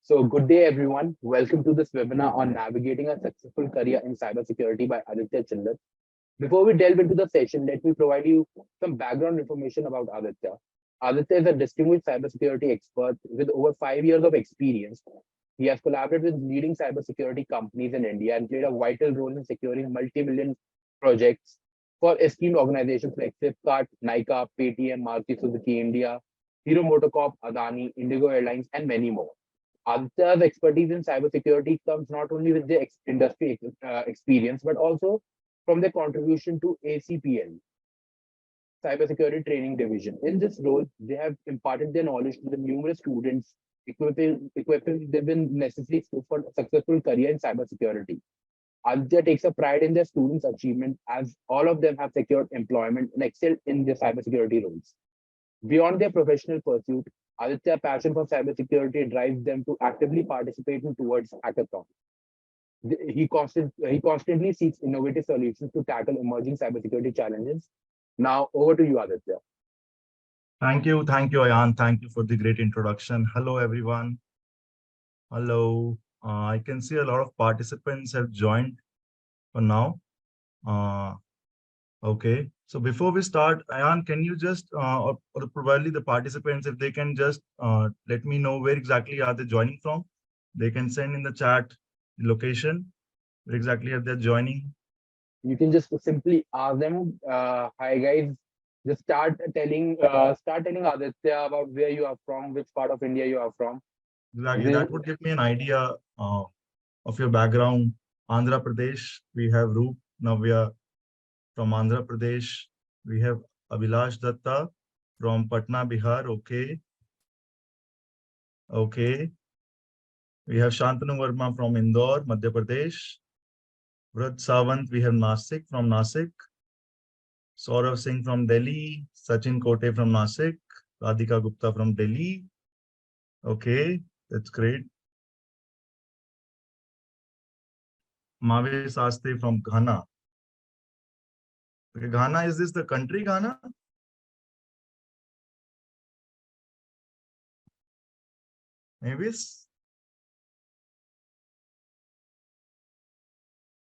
So, good day, everyone. Welcome to this webinar on navigating a successful career in cybersecurity by Aditya Chillar. Before we delve into the session, let me provide you some background information about Aditya. Aditya is a distinguished cybersecurity expert with over 5 years of experience. He has collaborated with leading cybersecurity companies in India and played a vital role in securing multi-million projects for esteemed organizations like Flipkart, Nykaa, Paytm, Maruti Suzuki India, Hero Motocorp, Adani, Indigo Airlines, and many more. Aditya's expertise in cybersecurity comes not only with their industry experience, but also from their contribution to ACPL, Cybersecurity Training Division. In this role, they have imparted their knowledge to the numerous students, equipping them with necessary skills for a successful career in cybersecurity. Aditya takes a pride in their students' achievement as all of them have secured employment and excelled in their cybersecurity roles. Beyond their professional pursuit, Aditya's passion for cybersecurity drives them to actively participate in towards hackathons. He constantly seeks innovative solutions to tackle emerging cybersecurity challenges. Now, over to you, Aditya. Thank you, Ayan. Thank you for the great introduction. Hello, everyone. Hello. I can see a lot of participants have joined for now. Uh, okay. So before we start, Ayan, can you just, or probably the participants, if they can just let me know where exactly are they joining from? They can send in the chat the location, where exactly are they joining. You can just simply ask them, "Hi guys." Just start telling Aditya about where you are from, which part of India you are from. Exactly. They, That would give me an idea of your background. Andhra Pradesh, we have Roop. Now we are from Andhra Pradesh. We have Abhilash Datta from Patna, Bihar. Okay. Okay. We have Shantanu Verma from Indore, Madhya Pradesh. Vraj Sawant, we have Nasik from Nasik. Saurav Singh from Delhi. Sachin Kote from Nasik. Radhika Gupta from Delhi. Okay. That's great. Mave Sastry from Ghana. Okay, Ghana, is this the country Ghana? Maybe it's.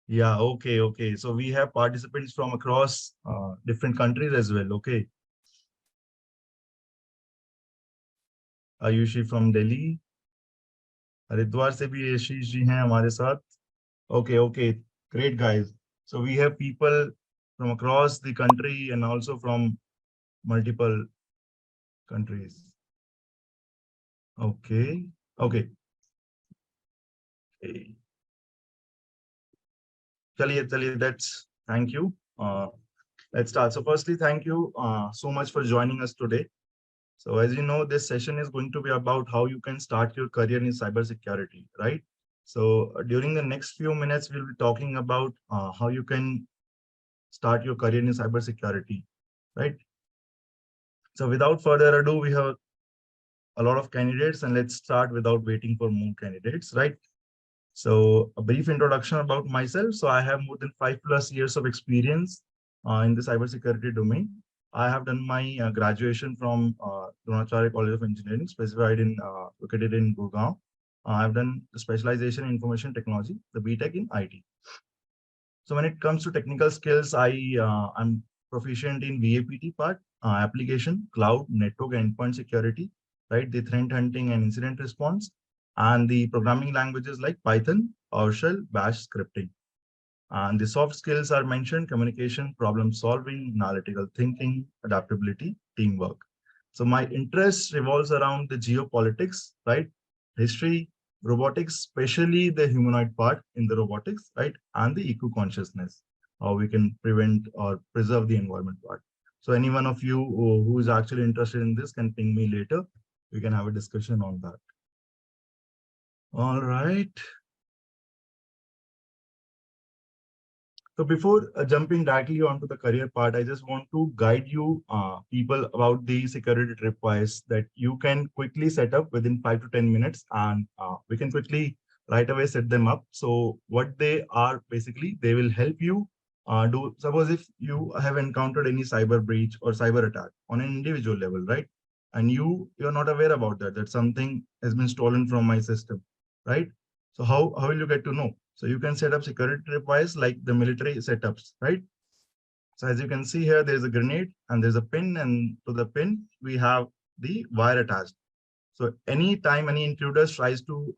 Yeah, okay. So we have participants from across different countries as well. Okay. Ayushi from Delhi Haridwar से भी आशीष जी हैं हमारे साथ okay great guys so we have people from across the country and also from multiple countries okay okay चलिए that's thank you let's start. So firstly, thank you so much for joining us today. So as you know, this session is going to be about how you can start your career in cybersecurity, right? So during the next few minutes, we'll be talking about how you can start your career in cybersecurity, right? So without further ado, we have a lot of candidates and let's start without waiting for more candidates, right? So a brief introduction about myself. So I have more than 5+ years of experience in the cybersecurity domain. I have done my graduation from Dronacharya College of Engineering, specified in located in Gurgaon. I've done specialization in information technology, the BTech in IT. So when it comes to technical skills, I'm proficient in VAPT part, application, cloud, network, and endpoint security, right? The threat hunting and incident response, and the programming languages like Python, PowerShell, Bash scripting. And the soft skills are mentioned: communication, problem solving, analytical thinking, adaptability, teamwork. So my interest revolves around the geopolitics, right? History, robotics, especially the humanoid part in the robotics, right? And the eco-consciousness, how we can prevent or preserve the environment part. So any one of you who is actually interested in this can ping me later. We can have a discussion on that. All right. So before jumping directly onto the career part, I just want to guide you people about the security tripwires that you can quickly set up within 5 to 10 minutes, and we can quickly right away set them up. So what they are basically, they will help you suppose if you have encountered any cyber breach or cyber attack on an individual level, right? and you're not aware about that something has been stolen from my system, right? So how will you get to know? So you can set up security tripwires like the military setups, right? So as you can see here, there's a grenade and there's a pin, and to the pin we have the wire attached. So anytime any intruders tries to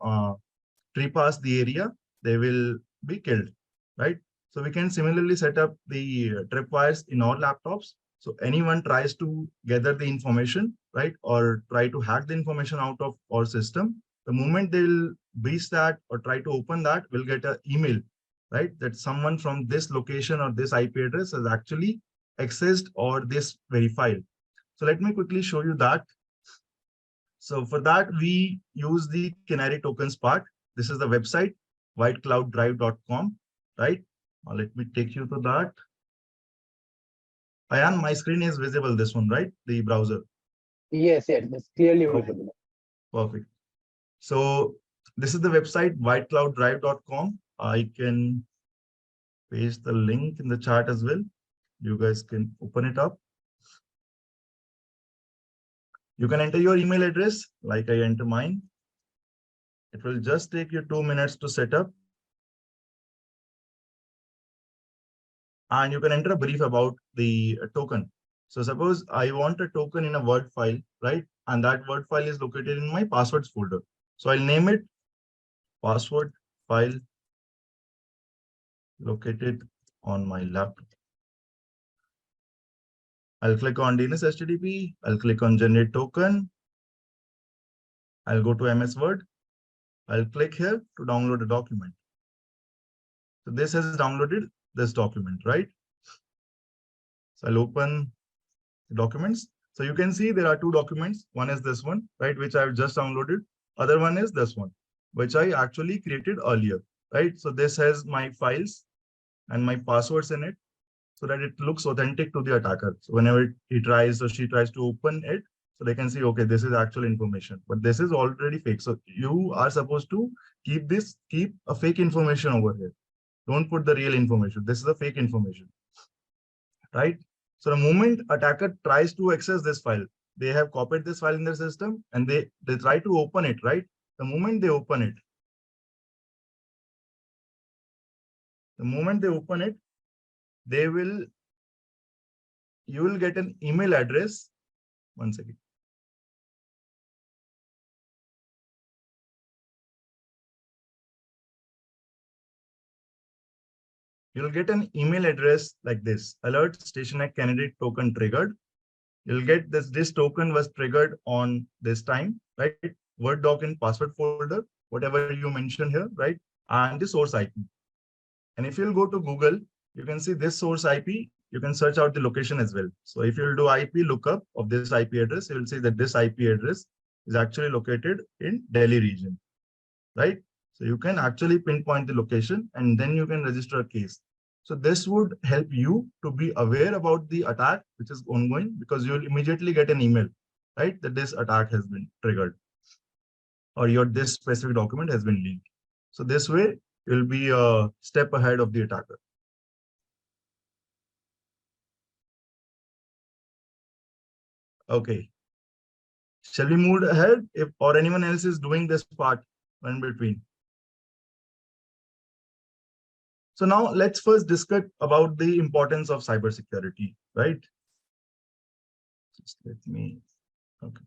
trespass the area, they will be killed, right? So we can similarly set up the tripwires in our laptops. So anyone tries to gather the information, right, or try to hack the information out of our system, the moment they'll breach that or try to open that, we'll get an email, right, that someone from this location or this IP address has actually accessed or this very file. So let me quickly show you that. So for that, we use the canary tokens part. This is the website, whiteclouddrive.com, right? Let me take you to that. Ayan, my screen is visible, this one, right? The browser. Yes, yes, it's clearly Okay, visible. perfect. So this is the website, whiteclouddrive.com. I can paste the link in the chat as well. You guys can open it up. You can enter your email address like I enter mine. It will just take you 2 minutes to set up. And you can enter a brief about the token. So suppose I want a token in a Word file, right? And that Word file is located in my passwords folder. So I'll name it password file located on my laptop. I'll click on DNS HTTP. I'll click on generate token. I'll go to MS Word. I'll click here to download a document. So this has downloaded this document, right? So I'll open the documents. So you can see there are two documents. One is this one, right, which I've just downloaded. Other one is this one, which I actually created earlier, right? So this has my files and my passwords in it so that it looks authentic to the attacker. So whenever he tries or she tries to open it, so they can see, okay, this is actual information, but this is already fake. So you are supposed to keep a fake information over here. Don't put the real information. This is a fake information, right? So the moment attacker tries to access this file, they have copied this file in their system and they try to open it, right? The moment they open it, they will, you will get an email address. One second. You'll get an email address like this: alert station at candidate token triggered. You'll get this token was triggered on this time, right? Word doc in password folder, whatever you mentioned here, right? And the source IP. And if you'll go to Google, you can see this source IP. You can search out the location as well. So if you'll do IP lookup of this IP address, you will see that this IP address is actually located in Delhi region, right? So you can actually pinpoint the location and then you can register a case. So this would help you to be aware about the attack which is ongoing, because you'll immediately get an email, right, that this attack has been triggered or your this specific document has been leaked. So this way you'll be a step ahead of the attacker. Okay. Shall we move ahead if or anyone else is doing this part in between? So now let's first discuss about the importance of cybersecurity, right? Just let me, okay.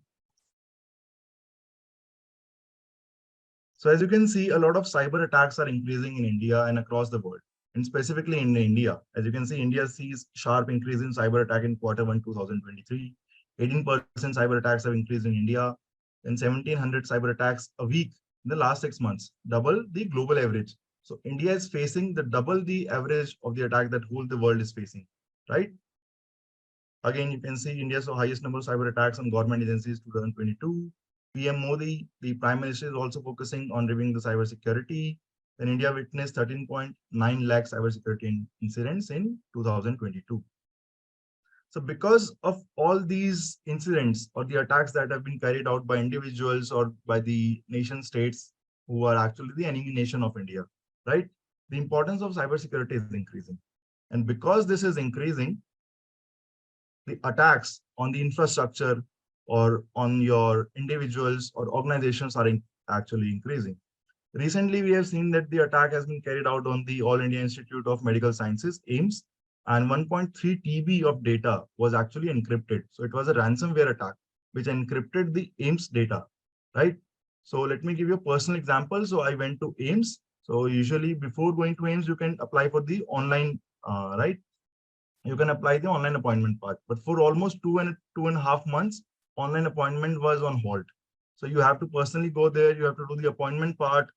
So as you can see, a lot of cyber attacks are increasing in India and across the world, and specifically in India. As you can see, India sees sharp increase in cyber attack in Q1 2023. 18% cyber attacks have increased in India, and 1,700 cyber attacks a week in the last 6 months, double the global average. So India is facing the double the average of the attack that whole the world is facing, right? Again, you can see India saw highest number of cyber attacks on government agencies 2022. PM Modi, the Prime Minister, is also focusing on reviewing the cyber security. Then India witnessed 13.9 lakh cybersecurity incidents in 2022. So because of all these incidents or the attacks that have been carried out by individuals or by the nation states who are actually the enemy nation of India, right? The importance of cybersecurity is increasing. And because this is increasing, the attacks on the infrastructure or on your individuals or organizations are actually increasing. Recently, we have seen that the attack has been carried out on the All India Institute of Medical Sciences, AIMS, and 1.3 TB of data was actually encrypted. So it was a ransomware attack which encrypted the AIMS data, right? So let me give you a personal example. So I went to AIMS. So usually before going to AIMS, you can apply for the online, right? You can apply the online appointment part. But for almost 2.5 months, online appointment was on hold. So you have to personally go there, you have to do the appointment part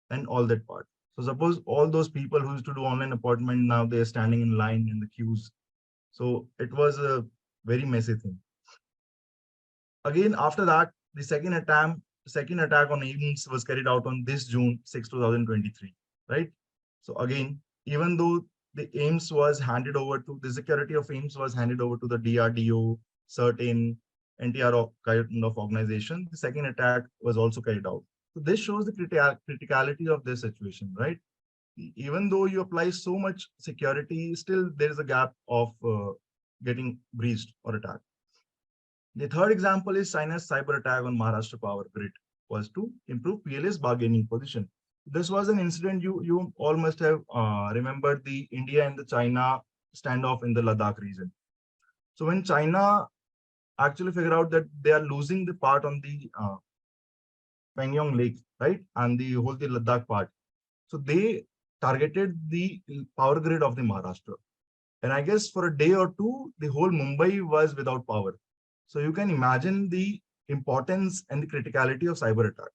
and all that part. So suppose all those people who used to do online appointment, now they're standing in line in the queues. So it was a very messy thing. Again, after that, the second attack on AIMS was carried out on this June 6, 2023, right? So again, even though the AIMS was handed over to the security of AIMS was handed over to the DRDO, certain NTR kind of organization, the second attack was also carried out. So this shows the criticality of this situation, right? Even though you apply so much security, still there is a gap of getting breached or attacked. The third example is China's cyber attack on Maharashtra power grid was to improve PLA's bargaining position. This was an incident you all must have remembered the India and the China standoff in the Ladakh region. So when China actually figured out that they are losing the part on the Pangyong Lake, right, and the whole the Ladakh part, so they targeted the power grid of the Maharashtra. And I guess for a day or two, the whole Mumbai was without power. So you can imagine the importance and the criticality of cyber attack.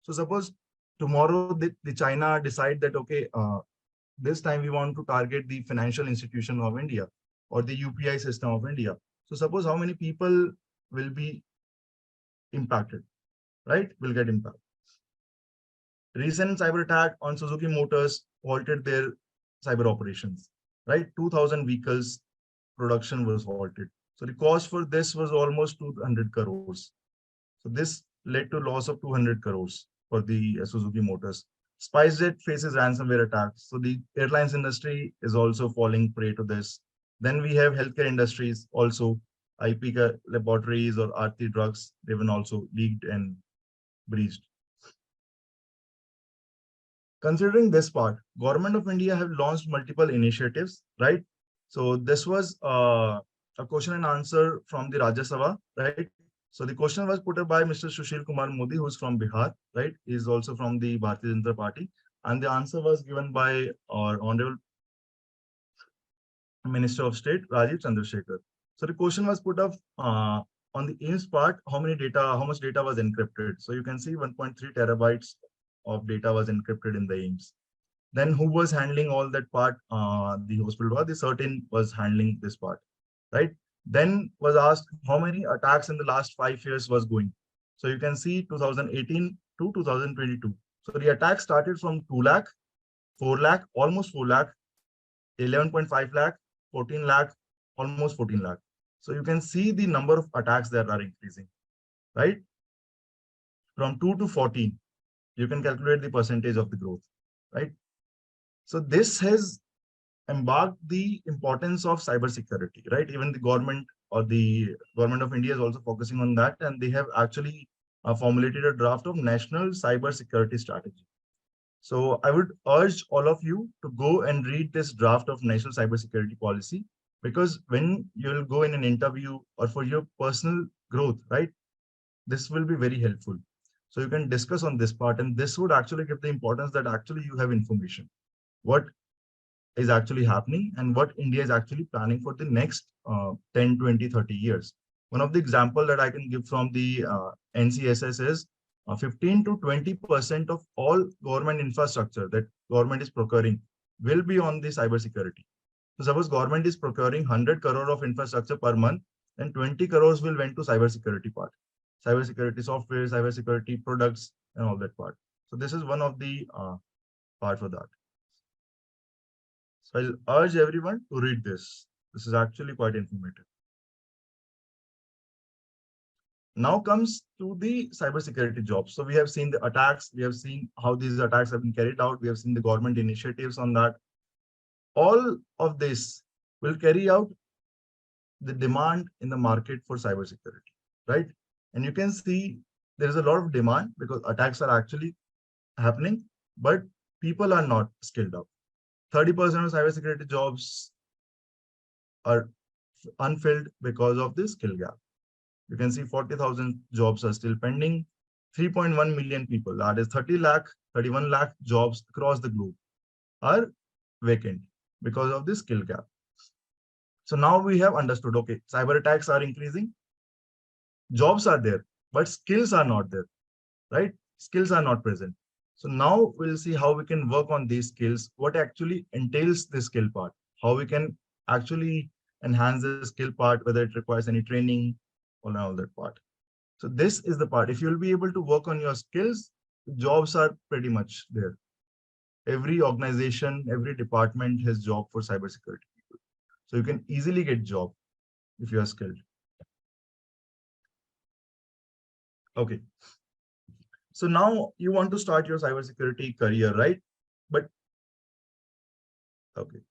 So suppose tomorrow the China decide that, okay, this time we want to target the financial institution of India or the UPI system of India. So suppose how many people will be impacted, right? Will get impacted. Recent cyber attack on Suzuki Motors halted their cyber operations, right? 2,000 vehicles production was halted. So the cost for this was almost 200 crores. So this led to loss of 200 crores for the Suzuki Motors. SpiceJet faces ransomware attacks. So the airlines industry is also falling prey to this. Then we have healthcare industries also, IP laboratories or Aarti drugs, they've been also leaked and breached. Considering this part, Government of India have launched multiple initiatives, right? So this was a question and answer from the Rajya Sabha, right? So the question was put up by Mr. Sushil Kumar Modi, who's from Bihar, right? He's also from the Bharatiya Janata Party. And the answer was given by our Honorable Minister of State, Rajiv Chandrasekhar. So the question was put up on the AIMS part, how much data was encrypted? So you can see 1.3 terabytes of data was encrypted in the AIMS. Then who was handling all that part? The hospital was, the certain was handling this part, right? Then was asked how many attacks in the last 5 years was going. So you can see 2018 to 2022. So the attack started from 2 lakh, 4 lakh, almost 4 lakh, 11.5 lakh, 14 lakh, almost 14 lakh. So you can see the number of attacks that are increasing, right? From 2 to 14, you can calculate the percentage of the growth, right? So this has embarked the importance of cybersecurity, right? Even the government or the government of India is also focusing on that, and they have actually formulated a draft of national cybersecurity strategy. So I would urge all of you to go and read this draft of national cybersecurity policy, because when you'll go in an interview or for your personal growth, right, this will be very helpful. So you can discuss on this part, and this would actually give the importance that actually you have information. What is actually happening and what India is actually planning for the next 10, 20, 30 years. One of the example that I can give from the NCSS is 15 to 20% of all government infrastructure that government is procuring will be on the cybersecurity. So suppose government is procuring 100 crore of infrastructure per month, and 20 crores will went to cybersecurity part, cybersecurity software, cybersecurity products, and all that part. So this is one of the part for that. So I'll urge everyone to read this. This is actually quite informative. Now comes to the cybersecurity jobs. So we have seen the attacks, we have seen how these attacks have been carried out, we have seen the government initiatives on that. All of this will carry out the demand in the market for cybersecurity, right? And you can see there is a lot of demand because attacks are actually happening, but people are not skilled up. 30% of cybersecurity jobs are unfilled because of this skill gap. You can see 40,000 jobs are still pending. 3.1 million people, that is 30 lakh, 31 lakh jobs across the globe are vacant because of this skill gap. So now we have understood, okay, cyber attacks are increasing, jobs are there, but skills are not there, right? Skills are not present. So now we'll see how we can work on these skills, what actually entails the skill part, how we can actually enhance the skill part, whether it requires any training or all that part. So this is the part. If you'll be able to work on your skills, jobs are pretty much there. Every organization, every department has job for cybersecurity people. So you can easily get job if you are skilled. Okay. So now you want to start your cybersecurity career, right? But okay.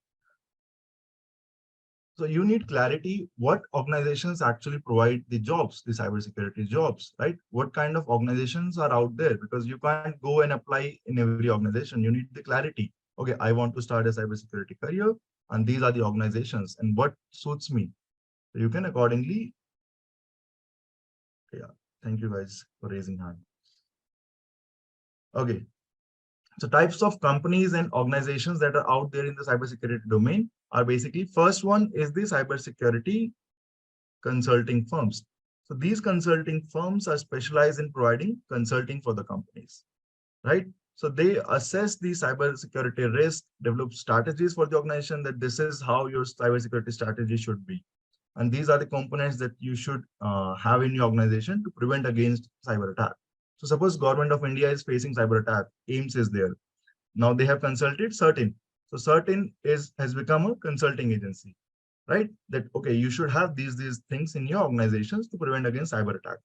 So you need clarity what organizations actually provide the jobs, the cybersecurity jobs, right? What kind of organizations are out there? Because you can't go and apply in every organization. You need the clarity. Okay, I want to start a cybersecurity career, and these are the organizations, and what suits me. So you can accordingly, yeah. Thank you guys for raising hand. Okay. So types of companies and organizations that are out there in the cybersecurity domain are basically, first one is the cybersecurity consulting firms. So these consulting firms are specialized in providing consulting for the companies, right? So they assess the cybersecurity risk, develop strategies for the organization that this is how your cybersecurity strategy should be. And these are the components that you should have in your organization to prevent against cyber attack. So suppose government of India is facing cyber attack, AIMS is there. Now they have consulted Certain. So Certain has become a consulting agency, right? That, okay, you should have these things in your organizations to prevent against cyber attack,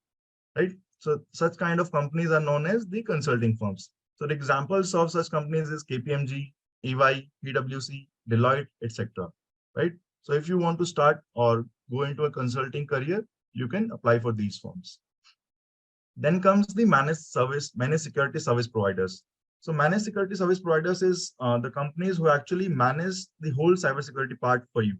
right? So such kind of companies are known as the consulting firms. So the examples of such companies is KPMG, EY, PwC, Deloitte, etc. Right? So if you want to start or go into a consulting career, you can apply for these firms. Then comes the managed security service providers. So managed security service providers is the companies who actually manage the whole cybersecurity part for you.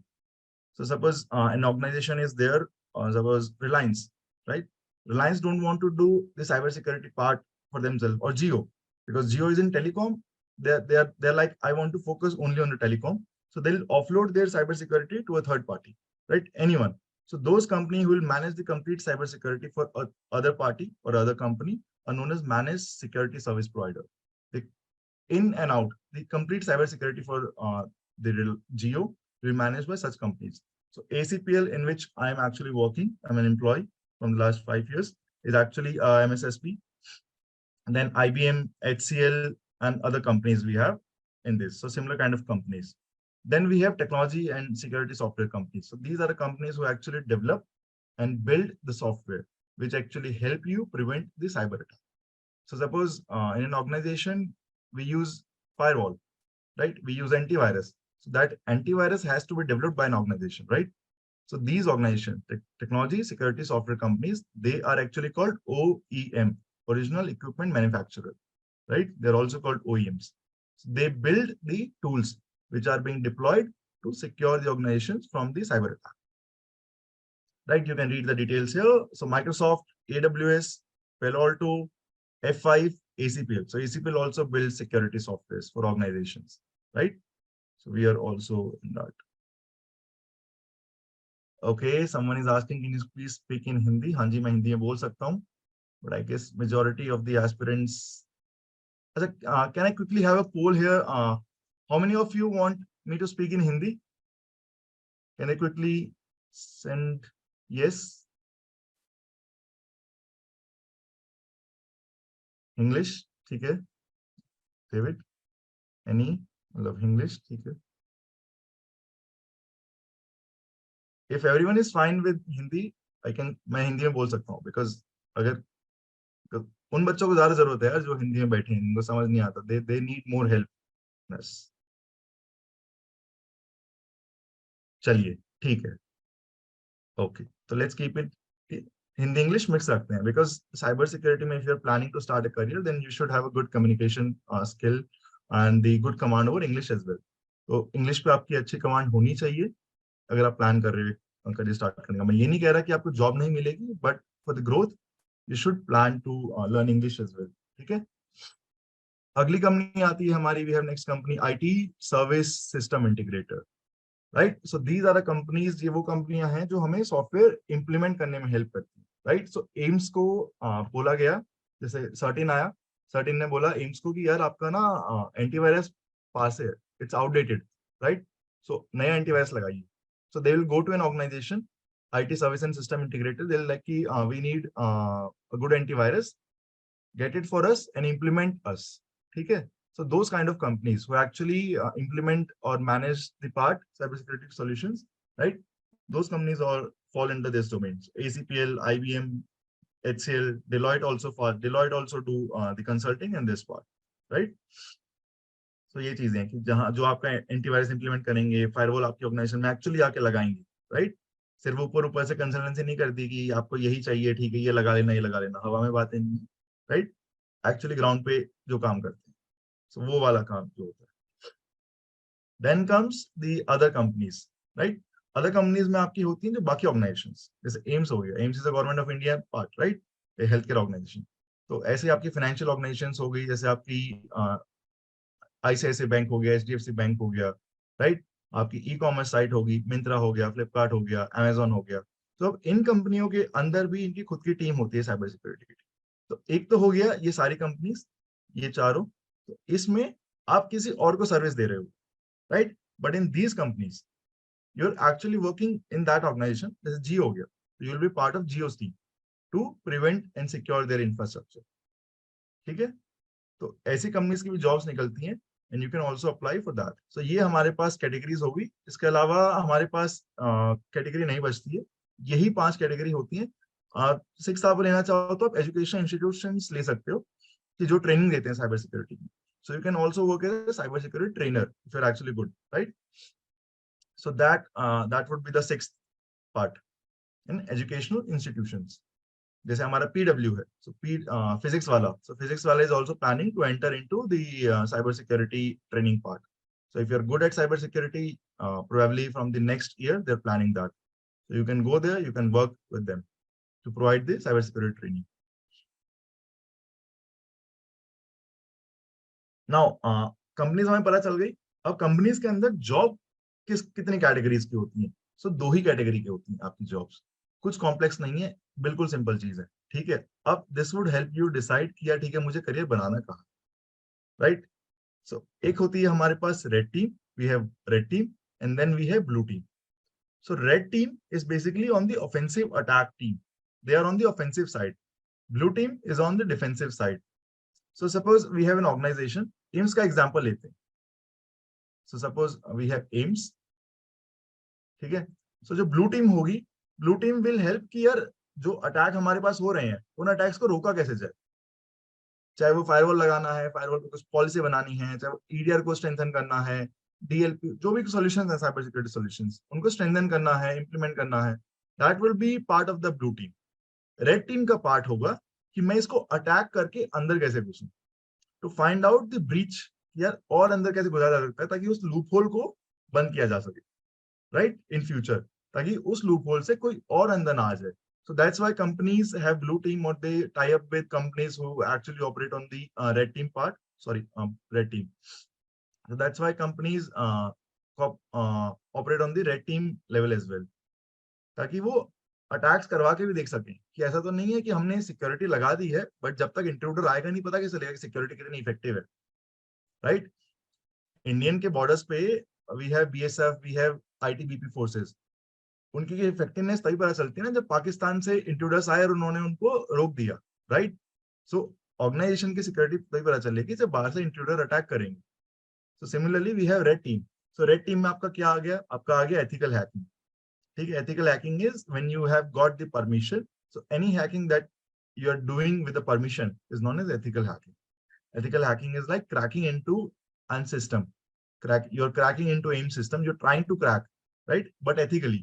So suppose an organization is there, suppose Reliance, right? Reliance don't want to do the cybersecurity part for themselves, or Geo, because Geo is in telecom. They're like, I want to focus only on the telecom. So they'll offload their cybersecurity to a third party, right? Anyone. So those companies who will manage the complete cybersecurity for other party or other company are known as managed security service provider. They, in and out, the complete cybersecurity for the Geo will be managed by such companies. So ACPL, in which I am actually working, I'm an employee from the last 5 years, is actually MSSP. And then IBM, HCL, and other companies we have in this. So similar kind of companies. Then we have technology and security software companies. So these are the companies who actually develop and build the software, which actually help you prevent the cyber attack. So suppose in an organization, we use firewall, right? We use antivirus. So that antivirus has to be developed by an organization, right? So these organizations, technology security software companies, they are actually called OEM, original equipment manufacturer, right? They're also called OEMs. So they build the tools which are being deployed to secure the organizations from the cyber attack, right? You can read the details here. So Microsoft, AWS, Palo Alto, F5, ACPL. So ACPL also builds security softwares for organizations, right? So we are also in that. Okay, someone is asking, can you please speak in Hindi? हाँ जी, मैं हिंदी में बोल सकता हूँ. But I guess majority of the aspirants. Can I quickly have a poll here? How many of you want me to speak in Hindi? Can I quickly send yes? English, ठीक है? David, any? I love English, ठीक है? If everyone is fine with Hindi, मैं हिंदी में बोल सकता हूँ, because अगर उन बच्चों को ज्यादा जरूरत है यार जो हिंदी में बैठे हैं, इनको समझ नहीं आता, they need more help. Yes. चलिए, ठीक है. Okay, so let's keep it Hindi English mix रखते हैं, बिकॉज साइबर सिक्योरिटी में if you are planning to start a career then you should have a good communication skill and the good command over English as well. तो English पे आपकी अच्छी command होनी चाहिए अगर आप प्लान कर रहे हो करियर स्टार्ट करने का। मैं ये नहीं कह रहा कि आपको जॉब नहीं मिलेगी, but for the growth you should plan to learn English as well. ठीक है, अगली कंपनी आती है हमारी, we have next company IT service system integrator. Right, so these are the companies, ये वो कंपनियां हैं जो हमें सॉफ्टवेयर इंप्लीमेंट करने में हेल्प करती हैं। राइट, सो एम्स को बोला गया, जैसे सर्टिन आया, सर्टिन ने बोला एम्स को कि यार आपका ना एंटीवायरस पास है, इट्स आउटडेटेड। राइट, सो नया एंटीवायरस लगाइए। So they will go to an organisation, IT service and system integrator, they like कि we need a good antivirus, get it for us and implement us. ठीक है, so those kind of companies who actually implement or manage the part cybersecurity solutions, right? Those companies all fall under this domains. ACPL, IBM, HCL, Deloitte also fall. Deloitte also do the consulting and this part, right? So ये चीजें हैं कि जहाँ जो आपका antivirus implement करेंगे, firewall आपकी organisation में एक्चुअली आके लगाएंगे, राइट? सिर्फ ऊपर ऊपर से कंसल्टेंसी नहीं करती कि आपको यही चाहिए, ठीक है ये लगा लेना, ये लगा लेना, हवा में बातें नहीं, राइट? एक्चुअली ग्राउंड पे जो काम करते हैं, सो वो वाला काम जो होता है। Then comes the other companies, right? Other companies में आपकी होती हैं जो बाकी ऑर्गेनाइजेशंस, जैसे एम्स हो गया, AIIMS is the government of India part, right? Health care organisation. तो ऐसे आपकी फाइनेंशियल ऑर्गेनाइजेशंस हो गई, जैसे आपकी ICICI बैंक हो गया, HDFC बैंक हो गया, राइट? आपकी ई कॉमर्स साइट होगी, मिंत्रा हो गया, फ्लिपकार्ट हो गया, अमेजोन हो गया। तो अब इन कंपनियों के अंदर भी इनकी खुद की टीम होती है साइबर सिक्योरिटी की। तो एक तो हो गया ये सारी कंपनीज, ये चारों। तो इसमें आप किसी और को सर्विस दे रहे हो, right? But in these companies you are actually working in that organisation, जैसे जियो हो गया, you will be part of Jio team to prevent and secure their infrastructure. ठीक है, तो ऐसी कंपनीज की भी जॉब्स निकलती हैं and you can also apply for that. So ये हमारे पास कैटेगरीज होगी, इसके अलावा हमारे पास कैटेगरी नहीं बचती है, यही 5 कैटेगरी होती हैं। 6 आप लेना चाहो तो आप एजुकेशन इंस्टीट्यूशन ले सकते हो कि जो ट्रेनिंग देते हैं साइबर सिक्योरिटी की। So you can also work as cyber security trainer if you are actually good, right? So that would be the 6th part in educational institutions. जैसे हमारा PW है, so Physics Wallah, so Physics Wallah is also planning to enter into the cyber security training part. So if you're good at cybersecurity, probably from the next year, they're planning that. So you can go there, you can work with them to provide the cybersecurity training. Now, companies हमें पता चल गई। अब companies के अंदर job कितनी categories की होती हैं? सो 2 ही कैटेगरी की होती हैं आपकी जॉब्स, कुछ कॉम्प्लेक्स नहीं है, बिल्कुल सिंपल चीज है। ठीक है, अब this would help you decide किया ठीक है मुझे करियर बनाना कहाँ, राइट? सो एक होती है हमारे पास red team, we have red team and then we have blue team. So red team is basically on the offensive attack team. They are on the offensive side. Blue team is on the defensive side. So suppose we have an organization, AIMS का example लेते हैं। So suppose we have AIMS, ठीक है? So जो blue team होगी, blue team will help कि यार जो अटैक हमारे पास हो रहे हैं, उन अटैक्स को रोका कैसे जाए। चाहे वो फायरवॉल लगाना है, फायरवॉल पे कुछ पॉलिसी बनानी है, चाहे वो EDR को स्ट्रेंथन करना है, DLP जो भी सॉल्यूशंस है साइबर सिक्योरिटी सॉल्यूशंस, उनको स्ट्रेंथन करना है, इंप्लीमेंट करना है, that will be part of the blue team. Red team का पार्ट होगा कि मैं इसको अटैक करके अंदर कैसे घुसूं, to find out the breach, यार और अंदर कैसे घुसा जा सकता है ताकि उस लूप होल को बंद किया जा सके, राइट? इन फ्यूचर, ताकि उस लूप होल से कोई और अंदर ना आ जाए। So that's why companies have blue team or they tie up with companies who actually operate on the red team part. Sorry, red team. So that's why companies operate on the red team level as well. ताकि वो attacks करवा के भी देख सकें कि ऐसा तो नहीं है कि हमने सिक्योरिटी लगा दी है बट जब तक इंट्रूडर आएगा नहीं पता कैसे चलेगा कि सिक्योरिटी कितनी इफेक्टिव है, राइट? इंडियन के बॉर्डर्स पे we have BSF, we have ITBP forces, उनकी इफेक्टिवनेस तभी पता चलती है ना जब पाकिस्तान से इंट्रूडर्स आए और उन्होंने उनको रोक दिया, राइट? सो ऑर्गेनाइजेशन की सिक्योरिटी तभी पता चलेगी जब बाहर से इंट्रूडर अटैक करेंगे। So similarly we have red team. So red team में आपका क्या आ गया? आपका आ गया एथिकल हैकिंग। ठीक है, ethical hacking is when you have got the permission. So any hacking that you are doing with the permission is known as ethical hacking. Ethical hacking is like cracking into an system. You're cracking into AIM system. You're trying to crack, right? But ethically,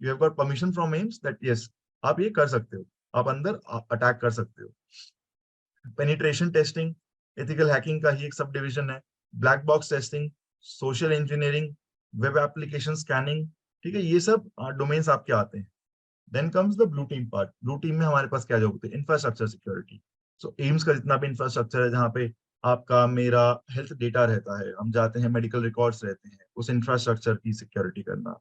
you have got permission from AIMS that yes, आप ये कर सकते हो। आप अंदर attack कर सकते हो। पेनिट्रेशन टेस्टिंग एथिकल हैकिंग का ही एक सब डिविजन है। Black box testing, social engineering, web application scanning, ठीक है, ये सब डोमेन्स आपके आते हैं। Then comes the blue team part. Blue team में हमारे पास क्या जो होते हैं, इंफ्रास्ट्रक्चर सिक्योरिटी। सो एम्स का जितना भी इंफ्रास्ट्रक्चर है, जहाँ पे आपका मेरा हेल्थ डेटा रहता है, हम जाते हैं, मेडिकल रिकॉर्ड्स रहते हैं, उस इंफ्रास्ट्रक्चर की सिक्योरिटी करना।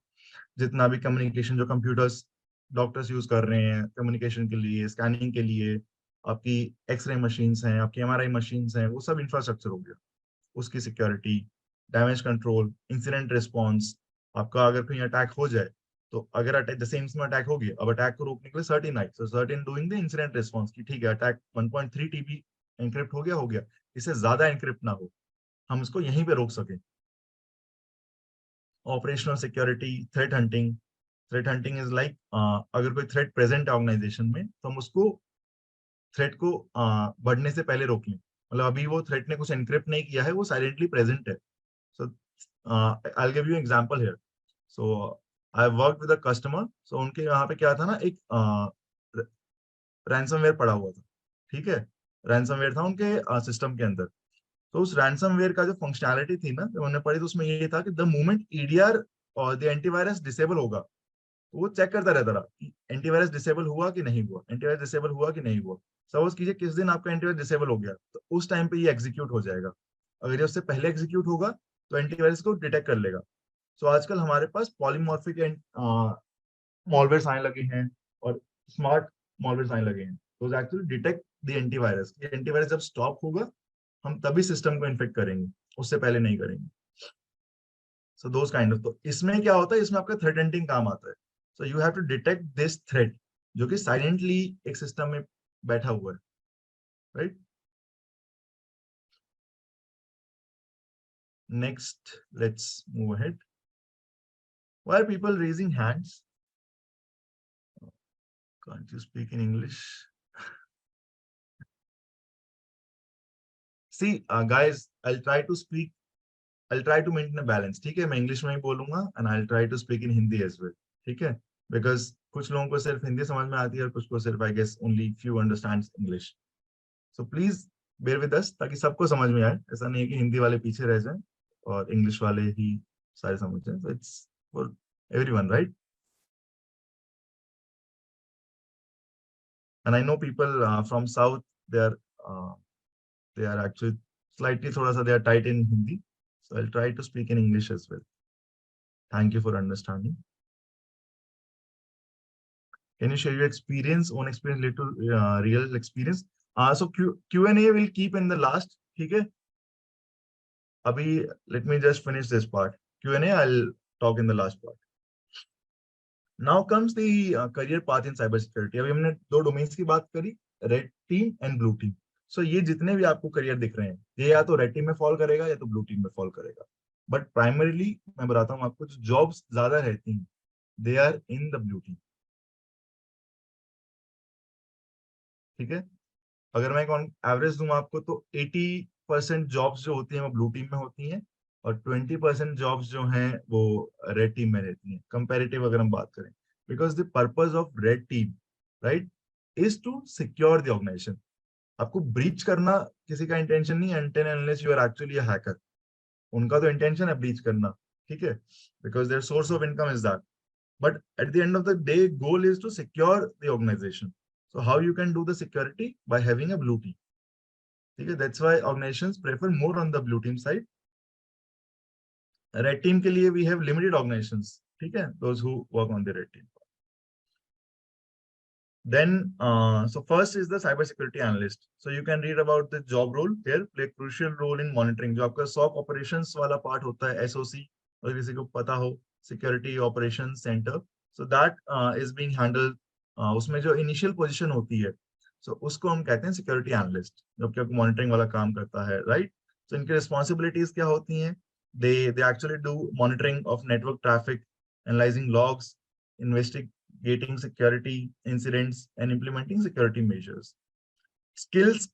जितना भी कम्युनिकेशन जो कंप्यूटर्स डॉक्टर्स यूज कर रहे हैं कम्युनिकेशन के लिए, स्कैनिंग के लिए, आपकी एक्सरे मशीन्स हैं, आपकी एमआरआई मशीन्स हैं, वो सब इंफ्रास्ट्रक्चर हो गया, उसकी security. Damage control, incident response, आपका अगर कहीं अटैक हो जाए, तो अगर अटैक जैसे एम्स में अटैक हो गया, अब अटैक को रोकने के लिए certain I, so certain doing the incident response की ठीक है, अटैक 1.3 टीबी एनक्रिप्ट हो गया, इससे ज्यादा एनक्रिप्ट ना हो, हम उसको यहीं पे रोक सकें। Operational security, threat hunting. Threat hunting is like, अगर कोई थ्रेट प्रेजेंट है ऑर्गेनाइजेशन में, तो हम उसको थ्रेट को बढ़ने से पहले रोक लें। मतलब अभी वो थ्रेट ने कुछ एनक्रिप्ट नहीं किया है, वो साइलेंटली प्रेजेंट है। So I give you example here. So I work with a customer. So उनके यहाँ पे क्या था ना, एक रैंसमवेयर पड़ा हुआ था, ठीक है, रैंसमवेयर था उनके सिस्टम के अंदर। तो उस रैंसमवेयर का जो फंक्शनैलिटी थी ना, जो उन्होंने पढ़ी, तो उसमें ये था कि द मोमेंट ईडीआर और द एंटीवायरस डिसेबल होगा, तो वो चेक करता रहता रहा कि एंटीवायरस डिसेबल हुआ कि नहीं हुआ, एंटीवायरस डिसेबल हुआ कि नहीं हुआ। सपोज कीजिए किस दिन आपका एंटीवायरस डिसेबल हो गया, तो उस टाइम पे ये एग्जीक्यूट हो जाएगा। अगर ये उससे पहले एग्जीक्यूट होगा, तो एंटीवायरस को डिटेक्ट कर लेगा। सो आजकल हमारे पास पॉलीमॉर्फिक मॉलवेयर्स आने लगे हैं, और स्मार्ट मॉलवेयर्स आने लगे हैं, तो actually detect the antivirus. Antivirus जब स्टॉप होगा, हम तभी सिस्टम को इन्फेक्ट करेंगे, उससे पहले नहीं करेंगे। सो दोस काइंड ऑफ, तो इसमें क्या होता है, इसमें आपका थ्रेट हंटिंग काम आता है। So you have to detect this threat, जो कि साइलेंटली एक सिस्टम में बैठा हुआ है, right. Next, let's move ahead. Why are people raising hands? Can't you speak in English? See guys, I try to speak, I try to maintain a balance, ठीक है, मैं इंग्लिश में ही बोलूंगा, and I try to speak in Hindi as well, ठीक है, because कुछ लोगों को सिर्फ हिंदी समझ में आती है, और कुछ को सिर्फ, I guess, only few understands English. So please bear with us, ताकि सबको समझ में आए। ऐसा नहीं है कि हिंदी वाले पीछे रह जाएं और इंग्लिश वाले ही सारे समझ जाएं। So it's for everyone, right? And I know people from south, they are they are actually slightly thoda sa they are tight in Hindi. So I'll try to speak in English as well. Thank you for understanding. Can you share your experience, own experience, related to real experience? So Q&A will keep in the last. Okay. Abhi, let me just finish this part. Q&A, I'll talk in the last part. Now comes the career path in cybersecurity. अभी हमने दो domains की बात करी, red team and blue team. So ये जितने भी आपको करियर दिख रहे हैं, ये या तो रेड टीम में फॉल करेगा या तो ब्लू टीम में फॉल करेगा। बट प्राइमरीली मैं बताता हूँ आपको, जो जॉब्स ज्यादा रहती हैं, they are in the blue team, ठीक है। अगर मैं एवरेज दूं आपको, तो 80% जॉब्स जो होती हैं वो ब्लू टीम में होती हैं, और 20% जॉब्स जो हैं वो रेड टीम में रहती हैं, कंपैरेटिव अगर हम बात करें। Because the purpose of red team, right, is to secure the organisation. आपको ब्रीच करना किसी का इंटेंशन नहीं है, until unless you are actually a hacker. उनका तो इंटेंशन है ब्रीच करना, ठीक है, because their source of income is that. But at the end of the day, goal is to secure the organization. So how you can do the security? By having a blue team. Okay, that's why organizations prefer more on the blue team side. Red team के लिए we have limited organizations. ठीक है, those who work on the red team. Then, so first is the cybersecurity analyst. So you can read about the job role here, play crucial role in monitoring. जो आपका SOC operations वाला part होता है, SOC, और किसी को पता हो, Security Operations Center. So that is being handled. उसमें जो initial position होती है, so उसको हम कहते हैं security analyst, जो कि आपको monitoring वाला काम करता है, right? So इनकी responsibilities क्या होती हैं? They actually do monitoring of network traffic, analyzing logs, investigating security incidents, and implementing security measures. Skills,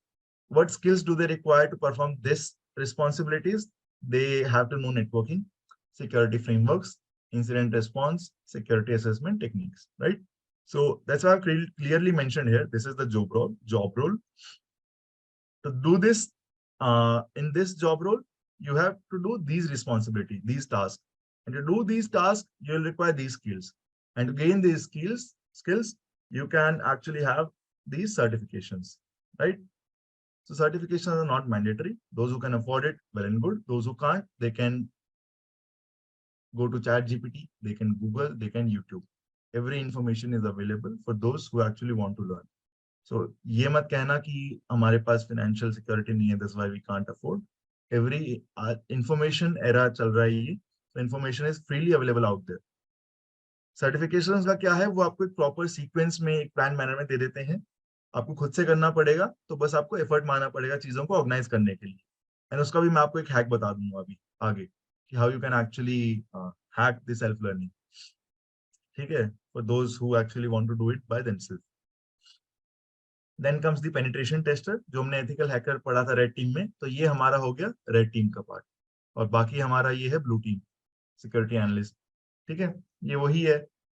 what skills do they require to perform this responsibilities? They have to know networking, security frameworks, incident response, security assessment techniques, right? So that's why I've clearly mentioned here. This is the job role. Job role. To do this, in this job role, you have to do these responsibilities, these tasks. And to do these tasks, you'll require these skills. And to gain these skills, you can actually have these certifications, right? So certifications are not mandatory. Those who can afford it, well and good. Those who can't, they can go to ChatGPT, they can Google, they can YouTube. Every information is available for those who actually want to learn. So ये मत कहना कि हमारे पास financial security नहीं है, that's why we can't afford. Every information era चल रहा है ये. So information is freely available out there. Certifications का क्या है, वो आपको एक प्रॉपर सीक्वेंस में, एक प्लान मैनर में दे देते हैं. आपको खुद से करना पड़ेगा, तो बस आपको एफर्ट मारना पड़ेगा चीजों को ऑर्गेनाइज करने के लिए. एंड उसका भी मैं आपको एक हैक बता दूंगा अभी आगे कि how you can actually hack the self learning. ठीक है, for those who actually want to do it by themselves. Then comes the penetration tester, जो हमने एथिकल हैकर पढ़ा था रेड टीम में. तो ये हमारा हो गया रेड टीम का पार्ट, और बाकी हमारा ये है ब्लू टीम, सिक्योरिटी एनालिस्ट. ठीक है, ये वही है.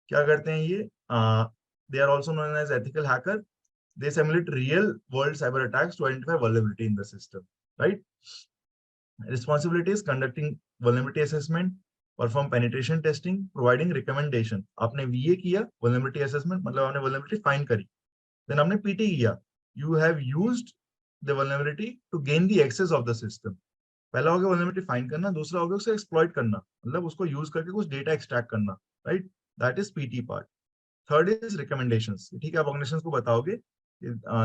क्या करते हैं ये, they are also known as ethical hacker. They simulate real world cyber attacks to identify vulnerability in the system, right? Responsibilities: conducting vulnerability assessment, perform penetration testing, providing recommendation. आपने VA किया, vulnerability assessment मतलब आपने vulnerability find करी. Then आपने PT किया, you have used the vulnerability to gain the access of the system. पहला हो गया vulnerability find करना, दूसरा हो गया उसे exploit करना, मतलब उसको use करके कुछ data extract करना, right? That is PT part. Third is recommendations. ठीक है, आप organizations को बताओगे,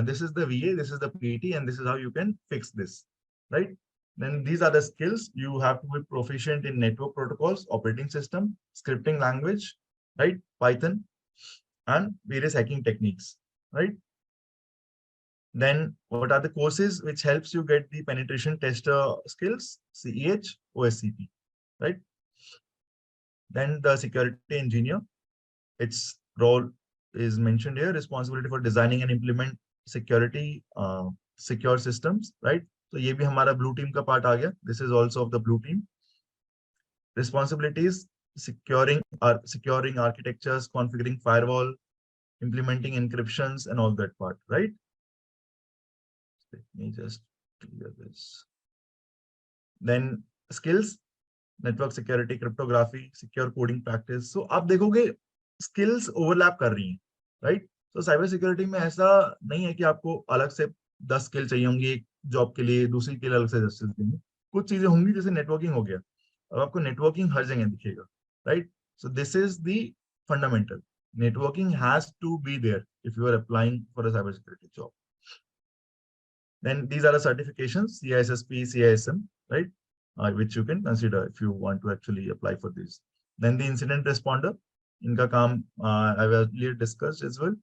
this is the VA, this is the PT, and this is how you can fix this, right? Then these are the skills. You have to be proficient in network protocols, operating system, scripting language, right? Python, and various hacking techniques, right? Then what are the courses which helps you get the penetration tester skills? CEH, OSCP, right? Then the security engineer, its role is mentioned here. Responsibility for designing and implement security secure systems, right? So ये भी हमारा blue team का part आ गया. This is also of the blue team. Responsibilities: securing architectures, configuring firewall, implementing encryptions, and all that part, right? Let me just clear this. Then skills: network security, cryptography, secure coding practice. So आप देखोगे skills overlap कर रही हैं, right? तो cyber security में ऐसा नहीं है कि आपको अलग से 10 स्किल चाहिए होंगी एक जॉब के लिए, दूसरी के लिए अलग से 10 स्किल देंगे. कुछ चीजें होंगी, जैसे नेटवर्किंग हो गया, अब आपको नेटवर्किंग हर जगह दिखेगा, right? So this is the fundamental. Networking has to be there if you are applying for a cyber security job. Then these are the certifications: CISSP, CISM, right? Which you can consider if you want to actually apply for this. Then the incident responder, इनका काम I have earlier discussed as well.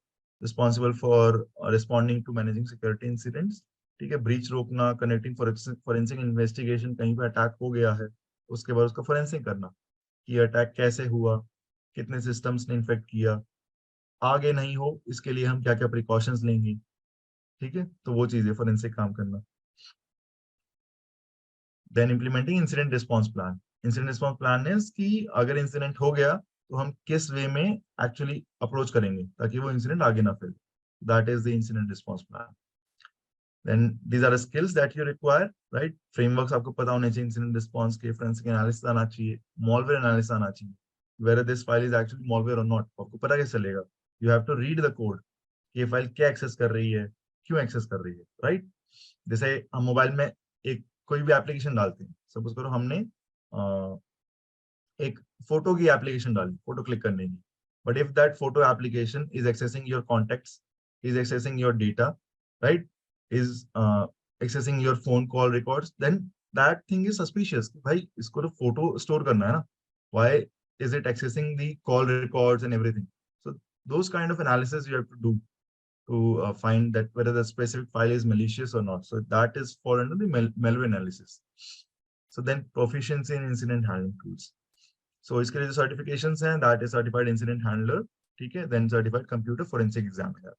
Responsible for responding to managing security incidents. ठीक है, breach रोकना, connecting forensic investigation, कहीं पे attack हो गया है, उसके बाद उसका forensic करना कि अटैक कैसे हुआ, कितने systems ने infect किया, आगे नहीं हो इसके लिए हम क्या क्या precautions लेंगे. ठीक है, तो वो चीजें फोरेंसिक काम करना. Then implementing incident response plan. Incident response plan is कि अगर इंसिडेंट हो गया तो हम किस वे में एक्चुअली अप्रोच करेंगे ताकि वो इंसिडेंट आगे ना फैले. That is the incident response plan. Then these are skills that you require, right? Frameworks आपको पता होने चाहिए इंसिडेंट रिस्पांस के. फोरेंसिक एनालिसिस आना चाहिए, मॉलवेयर एनालिसिस आना चाहिए, whether this file is actually malware or not. आपको पता कैसे चलेगा? You have to read the code कि ये फाइल क्या एक्सेस कर रही है, क्यों एक्सेस कर रही है, राइट? जैसे हम मोबाइल में एक कोई भी एप्लीकेशन डालते हैं, सपोज करो हमने एक फोटो की एप्लीकेशन डाली, फोटो क्लिक करने की. But if that photo application is accessing your contacts, is accessing your data, right, is accessing your phone call records, then that thing is suspicious. भाई इसको तो फोटो स्टोर करना है ना, why is it accessing the call records and everything? So those kind of analysis you have to do to find that whether the specific file is malicious or not. So that is fall under the malware analysis. So then proficiency in incident handling tools. So इसके लिए जो certifications हैं, that is certified incident handler, ठीक है, then certified computer forensic examiner.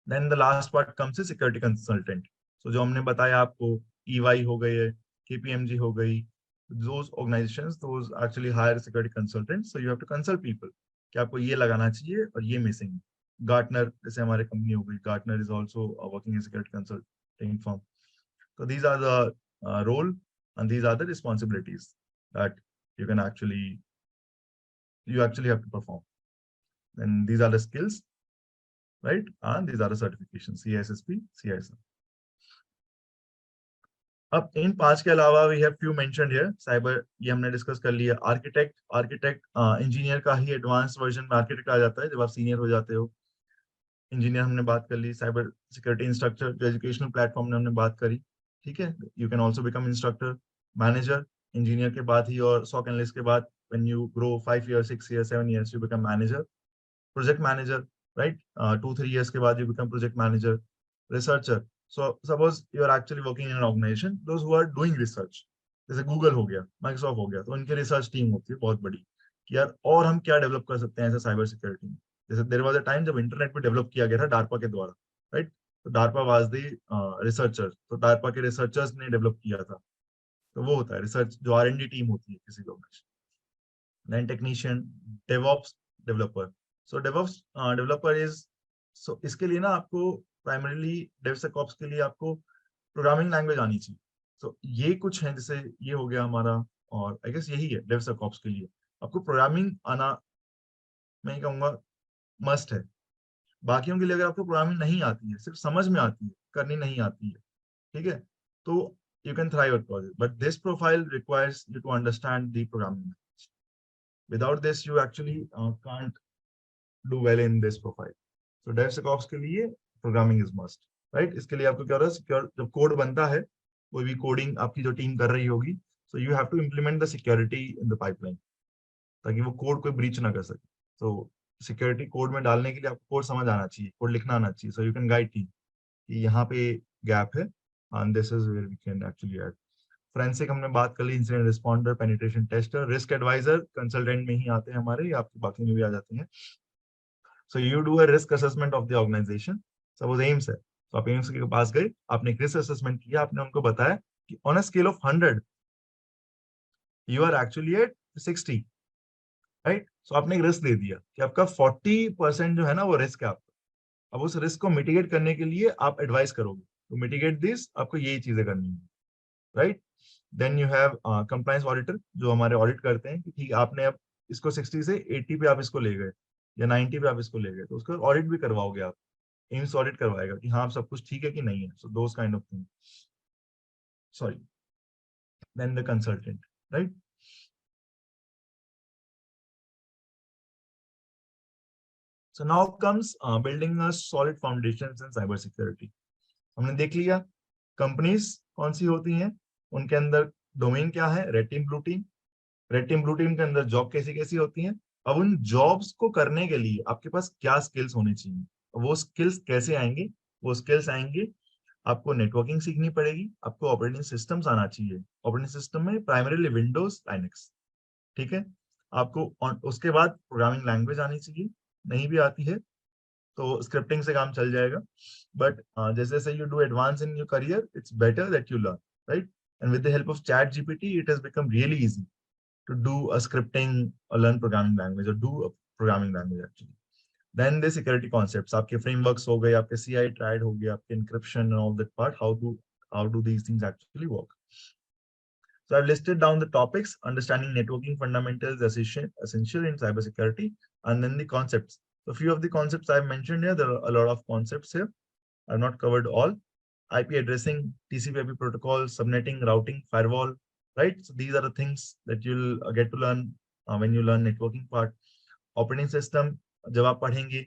Then the last part comes is security consultant. So जो हमने बताया आपको, EY हो गई है, KPMG हो गई, those organizations, those actually hire security consultants. So you have to consult people. कि आपको ये लगाना चाहिए और ये मिसिंग। गार्टनर जैसे हमारे कंपनी हो गई, Gartner is also working as security consulting firm. So these are the role and these are the responsibilities that you can actually have to perform. And these are the skills, right? And these are the certifications, CISSP, CISM. अब इन 5 के अलावा we have few mentioned here. Cyber ये हमने discuss कर लिया। Architect engineer का ही advance version में आर्किटेक्ट आ जाता है जब आप सीनियर हो जाते हो। इंजीनियर हमने बात कर ली। साइबर सिक्योरिटी इंस्ट्रक्टर जो एजुकेशनल प्लेटफॉर्म ने हमने बात करी, ठीक है। You can also become instructor. Manager engineer के बाद ही और SOC एनालिस्ट के बाद when you grow 5 years 6 years 7 years you become manager. Project manager, right, 2-3 years के बाद you become project manager. Researcher, so suppose you are actually working in an organisation, those who are doing research, जैसे Google हो गया, Microsoft हो गया, तो उनकी research team होती है बहुत बड़ी कि यार और हम क्या डेवलप कर सकते हैं ऐसे साइबर सिक्योरिटी में। जैसे देयर वाज अ टाइम जब इंटरनेट भी डेवलप किया गया था डार्पा के द्वारा, राइट। तो डार्पा वाज द रिसर्चर्स, तो डार्पा के रिसर्चर्स ने डेवलप किया था। तो वो होता है रिसर्च, जो R&D टीम होती है किसी organisation. Then technician, DevOps developer. So DevOps developer is, so इसके लिए ना आपको प्राइमरीली डेवसेकऑप्स के लिए आपको प्रोग्रामिंग लैंग्वेज आनी चाहिए। सो ये कुछ है, जैसे ये हो गया हमारा, और आई गेस यही है डेवसेकऑप्स के लिए आपको प्रोग्रामिंग आना, मैं कहूँगा मस्ट है। बाकियों के लिए अगर आपको प्रोग्रामिंग नहीं आती है, सिर्फ समझ में आती है, करनी नहीं आती है, ठीक है, तो you can thrive at project, but this profile requires you to understand the programming language. Without this you actually can't do well in this profile. So DevSecOps के लिए programming is must, right? इसके लिए आपको क्या हो रहा है, secure जब कोड बनता है, कोई भी कोडिंग आपकी जो टीम कर रही होगी, so you have to implement the security in the pipeline, ताकि वो कोड कोई ब्रीच ना कर सके। so सिक्योरिटी कोड में डालने के लिए आपको कोड समझ आना चाहिए, कोड लिखना आना चाहिए, so you can guide team कि यहाँ पे गैप है, and this is where we can actually add. Forensic हमने बात कर ली, incident responder, penetration tester, risk advisor consultant में ही आते हैं हमारे, या आपके बाकी में भी आ जाते हैं। So you do a risk assessment of the organisation. Suppose AIIMS है, तो आप एम्स के पास गए, आपने एक रिस्क असेसमेंट किया, आपने उनको बताया कि on a scale of 100 you are actually at 60, right. So आपने एक रिस्क दे दिया कि आपका 40% जो है ना वो रिस्क है आपका। अब उस रिस्क को मिटिगेट करने के लिए आप एडवाइस करोगे, तो मिटिगेट दिस आपको यही चीजें करनी है, right. Then you have compliance auditor, जो हमारे ऑडिट करते हैं कि ठीक है आपने अब इसको 60 से 80 पे आप इसको ले गए या 90 पे आप इसको ले गए, तो उसका ऑडिट भी करवाओगे आप। एम्स ऑडिट करवाएगा कि हाँ सब कुछ ठीक है कि नहीं है। So those kind of thing, sorry. Then the consultant, right. So now comes building a solid foundation in cyber security. हमने देख लिया कंपनीज कौन सी होती हैं, उनके अंदर डोमेन क्या है, red team blue team. Red team blue team के अंदर जॉब कैसी कैसी होती हैं। अब उन जॉब्स को करने के लिए आपके पास क्या स्किल्स होनी चाहिए, वो स्किल्स कैसे आएंगे, वो स्किल्स आएंगे, आपको नेटवर्किंग सीखनी पड़ेगी, आपको ऑपरेटिंग सिस्टम्स आना चाहिए, ऑपरेटिंग सिस्टम में प्राइमरीली विंडोज लाइनक्स, ठीक है। आपको उसके बाद प्रोग्रामिंग लैंग्वेज आनी चाहिए, नहीं भी आती है तो स्क्रिप्टिंग से काम चल जाएगा। बट जैसे जैसे you do advance in your career, it's better that you learn, right. And with the help of chat GPT it has become really easy to do a scripting or learn programming language or do a programming language actually. Then the security concepts, आपके frameworks हो गए, आपके CI triad हो गए, आपके encryption and all that part, how do these things actually work. So I've listed down the topics: understanding networking fundamentals essential in cybersecurity, and then the concepts. So a few of the concepts I've mentioned here, there are a lot of concepts here. I've not covered all. IP addressing, TCP/IP protocol, subnetting, routing, firewall, right? So these are the things that you'll get to learn when you learn networking part. Operating system, जब आप पढ़ेंगे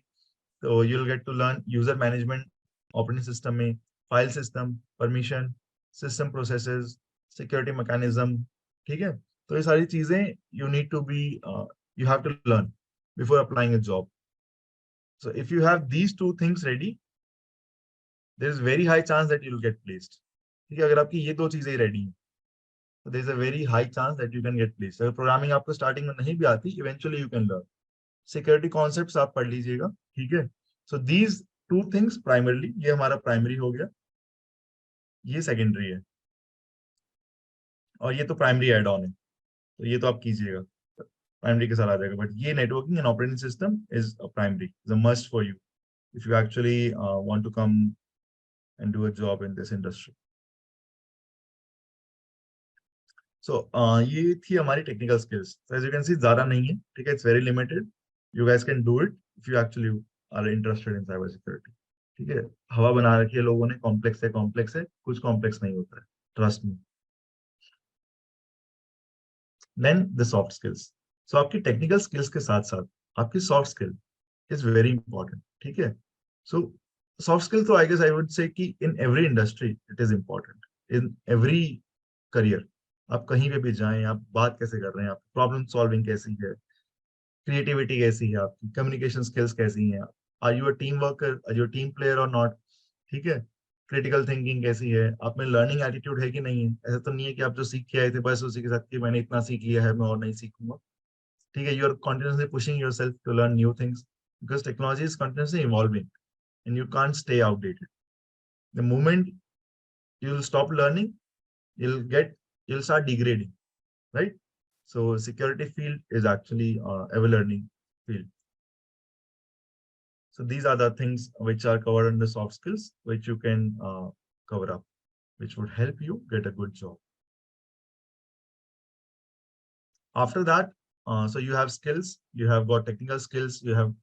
तो you'll get to learn user management, operating system में file system, permission, system processes, security mechanism, ठीक है। तो ये सारी चीजें you need to be you have to learn before applying a job. So if you have these two things ready, there is very high chance that you will get placed. ठीक है, अगर आपकी ये दो चीजें रेडी हैं तो there is a very high chance that you can get placed. अगर प्रोग्रामिंग आपको स्टार्टिंग में नहीं भी आती, eventually you can learn. Security concepts आप पढ़ लीजिएगा, ठीक है। So these two things primarily, ये हमारा प्राइमरी हो गया, ये सेकेंडरी है, और ये तो प्राइमरी एड ऑन है, तो ये तो आप कीजिएगा। प्राइमरी के साथ आ जाएगा, बट ये networking and operating system is primary, is a must for you if you actually want to come and do a job in this industry. So ये थी हमारी technical skills. So as you can see ज्यादा नहीं है, ठीक है, it's very limited. You guys can do it if you actually are interested in cyber security. ठीक है, हवा बना रखी है लोगों ने, कॉम्प्लेक्स है, कुछ कॉम्प्लेक्स नहीं होता है, trust me. Then the soft skills. So आपकी टेक्निकल स्किल्स के साथ साथ आपकी soft skill is very important. ठीक है, सो सॉफ्ट स्किल तो I guess I would say कि in every industry it is important, in every career. आप कहीं पे भी जाएं, आप बात कैसे कर रहे हैं, आप प्रॉब्लम सॉल्विंग कैसी है, क्रिएटिविटी कैसी है, आपकी कम्युनिकेशन स्किल्स कैसी हैं, are you a team worker, are you team player और नॉट. ठीक है, क्रिटिकल थिंकिंग कैसी है, आप में लर्निंग एटीट्यूड है कि नहीं है. ऐसा तो नहीं है कि आप जो सीख के आए थे बस उसी के साथ कि मैंने इतना सीख लिया है, मैं और नहीं सीखूंगा. ठीक है, you are continuously pushing yourself to learn new things because technology is continuously evolving and you can't stay outdated. The moment you'll stop learning, you'll start degrading, right? So security field is actually ever learning field. So these are the things which are covered under soft skills, which you can cover up, which would help you get a good job. After that, so you have skills, you have got technical skills, you have,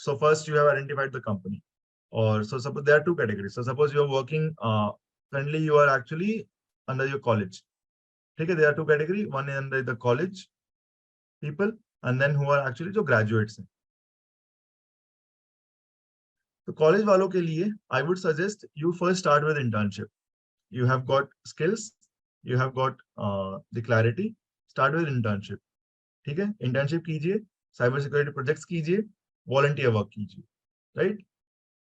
so first you have identified the company. Or so suppose there are two categories. So suppose you are working, currently you are actually under your college. Okay, there are two categories. One is under the college people, and then who are actually जो graduates हैं. तो college वालों के लिए I would suggest you first start with internship. You have got skills, you have got the clarity. Start with internship. ठीक है, internship कीजिए, cyber security projects कीजिए, volunteer work कीजिए, right?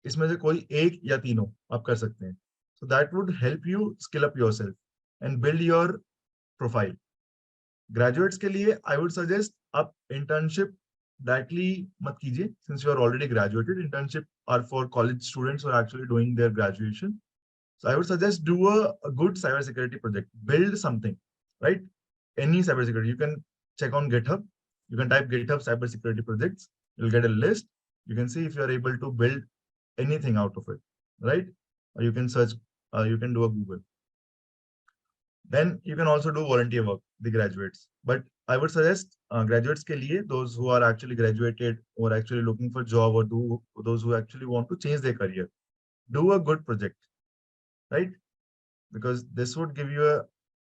इसमें से कोई एक या तीनों आप कर सकते हैं. So that would help you skill up yourself and build your profile. Graduates के लिए I would suggest आप internship directly मत कीजिए since you are already graduated. Internship are for college students who are actually doing their graduation. So I would suggest do a good cybersecurity project. Build something, right? Any cybersecurity. You can check on GitHub. You can type GitHub cybersecurity projects. You'll get a list. You can see if you are able to build anything out of it, right? Or you can search, you can do a Google. Then you can also do volunteer work, the graduates. But I would suggest graduates के लिए, those who are actually graduated or actually looking for job, or do those who actually want to change their career, do a good project, right? Because this would give you a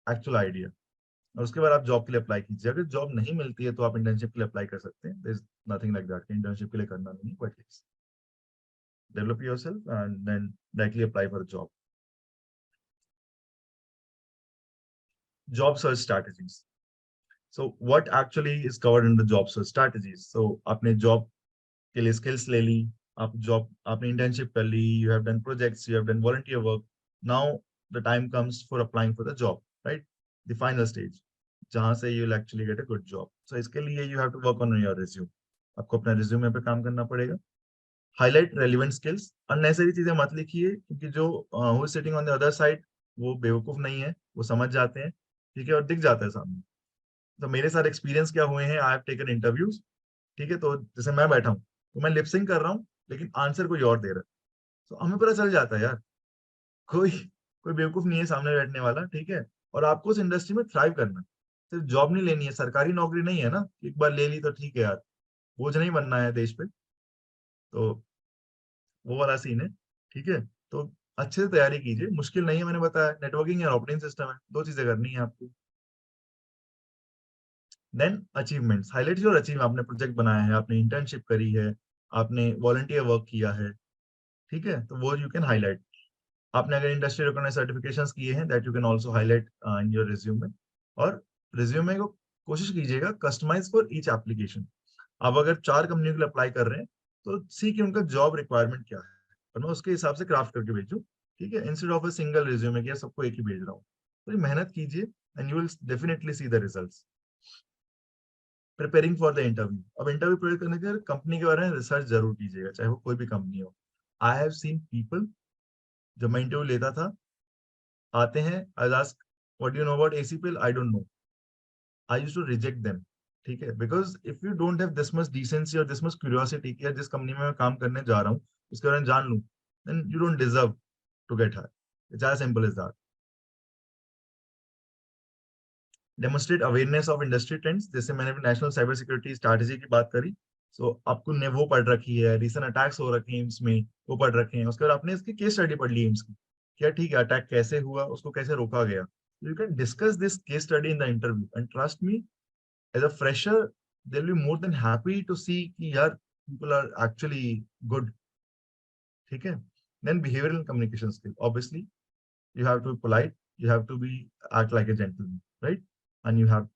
actual idea. और उसके बाद आप job के लिए apply कीजिए. अगर job नहीं मिलती है तो आप इंटर्नशिप के लिए अप्लाई कर सकते हैं. There's nothing like that. Internship के लिए करना नहीं, but yes, develop yourself and then directly apply for a job. Job search strategies. So what actually is covered in the job search strategies? So आपने job के लिए skills ले ली, आप job, आपने internship कर ली, you have done projects, you have done volunteer work. Now the time comes for applying for the job, right? The final stage, जहाँ से you'll actually get a good job. So इसके लिए you have to work on your resume. आपको अपना resume पे काम करना पड़ेगा. Highlight relevant skills. Unnecessary चीजें मत लिखिए क्योंकि जो who is sitting on the other side वो बेवकूफ नहीं है, वो समझ जाते हैं, ठीक है, और दिख जाता है सामने. तो मेरे साथ एक्सपीरियंस क्या हुए हैं, आई हैव टेकन इंटरव्यूज. ठीक है, तो जैसे मैं बैठा हूँ तो मैं लिपसिंग कर रहा हूँ लेकिन आंसर कोई और दे रहा है. तो हमें पता चल जाता है यार, कोई कोई बेवकूफ नहीं है सामने बैठने वाला. ठीक है, और आपको उस इंडस्ट्री में थ्राइव करना है, सिर्फ जॉब नहीं लेनी है, सरकारी नौकरी नहीं है ना, एक बार ले ली तो ठीक है यार, बोझ नहीं बनना है देश पे. तो वो वाला सीन है. ठीक है, तो अच्छे से तैयारी कीजिए, मुश्किल नहीं है, मैंने बताया नेटवर्किंग या ऑपरेटिंग सिस्टम है, दो चीजें करनी है आपको. Then achievements. Highlight your achieve. आपने प्रोजेक्ट बनाया है, आपने इंटर्नशिप करी है, आपने वॉलंटियर वर्क किया है, ठीक है, तो वो यू कैन हाईलाइट. आपने अगर इंडस्ट्री रिकॉग्नाइज्ड सर्टिफिकेशंस किए हैं, that you can also highlight in your resume. और रिज्यूमे को कोशिश कीजिएगा कस्टमाइज फॉर ईच एप्लीकेशन. आप अगर 4 कंपनी के लिए अप्लाई कर रहे हैं तो सी कि उनका जॉब रिक्वायरमेंट क्या है और मैं उसके हिसाब से क्राफ्ट करके भेजूं. ठीक है, instead of a single resume किया सबको एक ही भेज रहा हूँ. तो ये मेहनत कीजिए and you will definitely see the results. Preparing for the interview. अब इंटरव्यू प्रिपेयर करने के लिए कंपनी के बारे में रिसर्च जरूर कीजिएगा, चाहे वो कोई भी कंपनी हो. आई हैव सीन पीपल, जब मैं इंटरव्यू लेता था, आते हैं, I ask what do you know about ACPL, I don't know, I used to reject them. ठीक है, because if you don't have this much decency or this much curiosity कि यार जिस कंपनी में मैं काम करने जा रहा हूँ उसके बारे में जान लूँ, then you don't deserve to get hire. It's as simple as that. Demonstrate awareness of industry trends, जैसे मैंने नेशनल साइबर सिक्योरिटी स्ट्रैटेजी की बात करी, सो आपको ने वो पढ़ रखी है, रिसेंट अटैक्स हो रखे हैं एम्स में, वो पढ़ रखे हैं, उसके बाद आपने इसकी केस स्टडी पढ़ ली एम्स की, क्या ठीक है अटैक कैसे हुआ, उसको कैसे रोका गया, you can discuss this case study in the interview and trust me, as a fresher they'll be more than happy to see कि यार people are actually good। ठीक है। Then behavioral and communication skill, obviously you have to be polite, you have to be act like a gentleman, right? And you have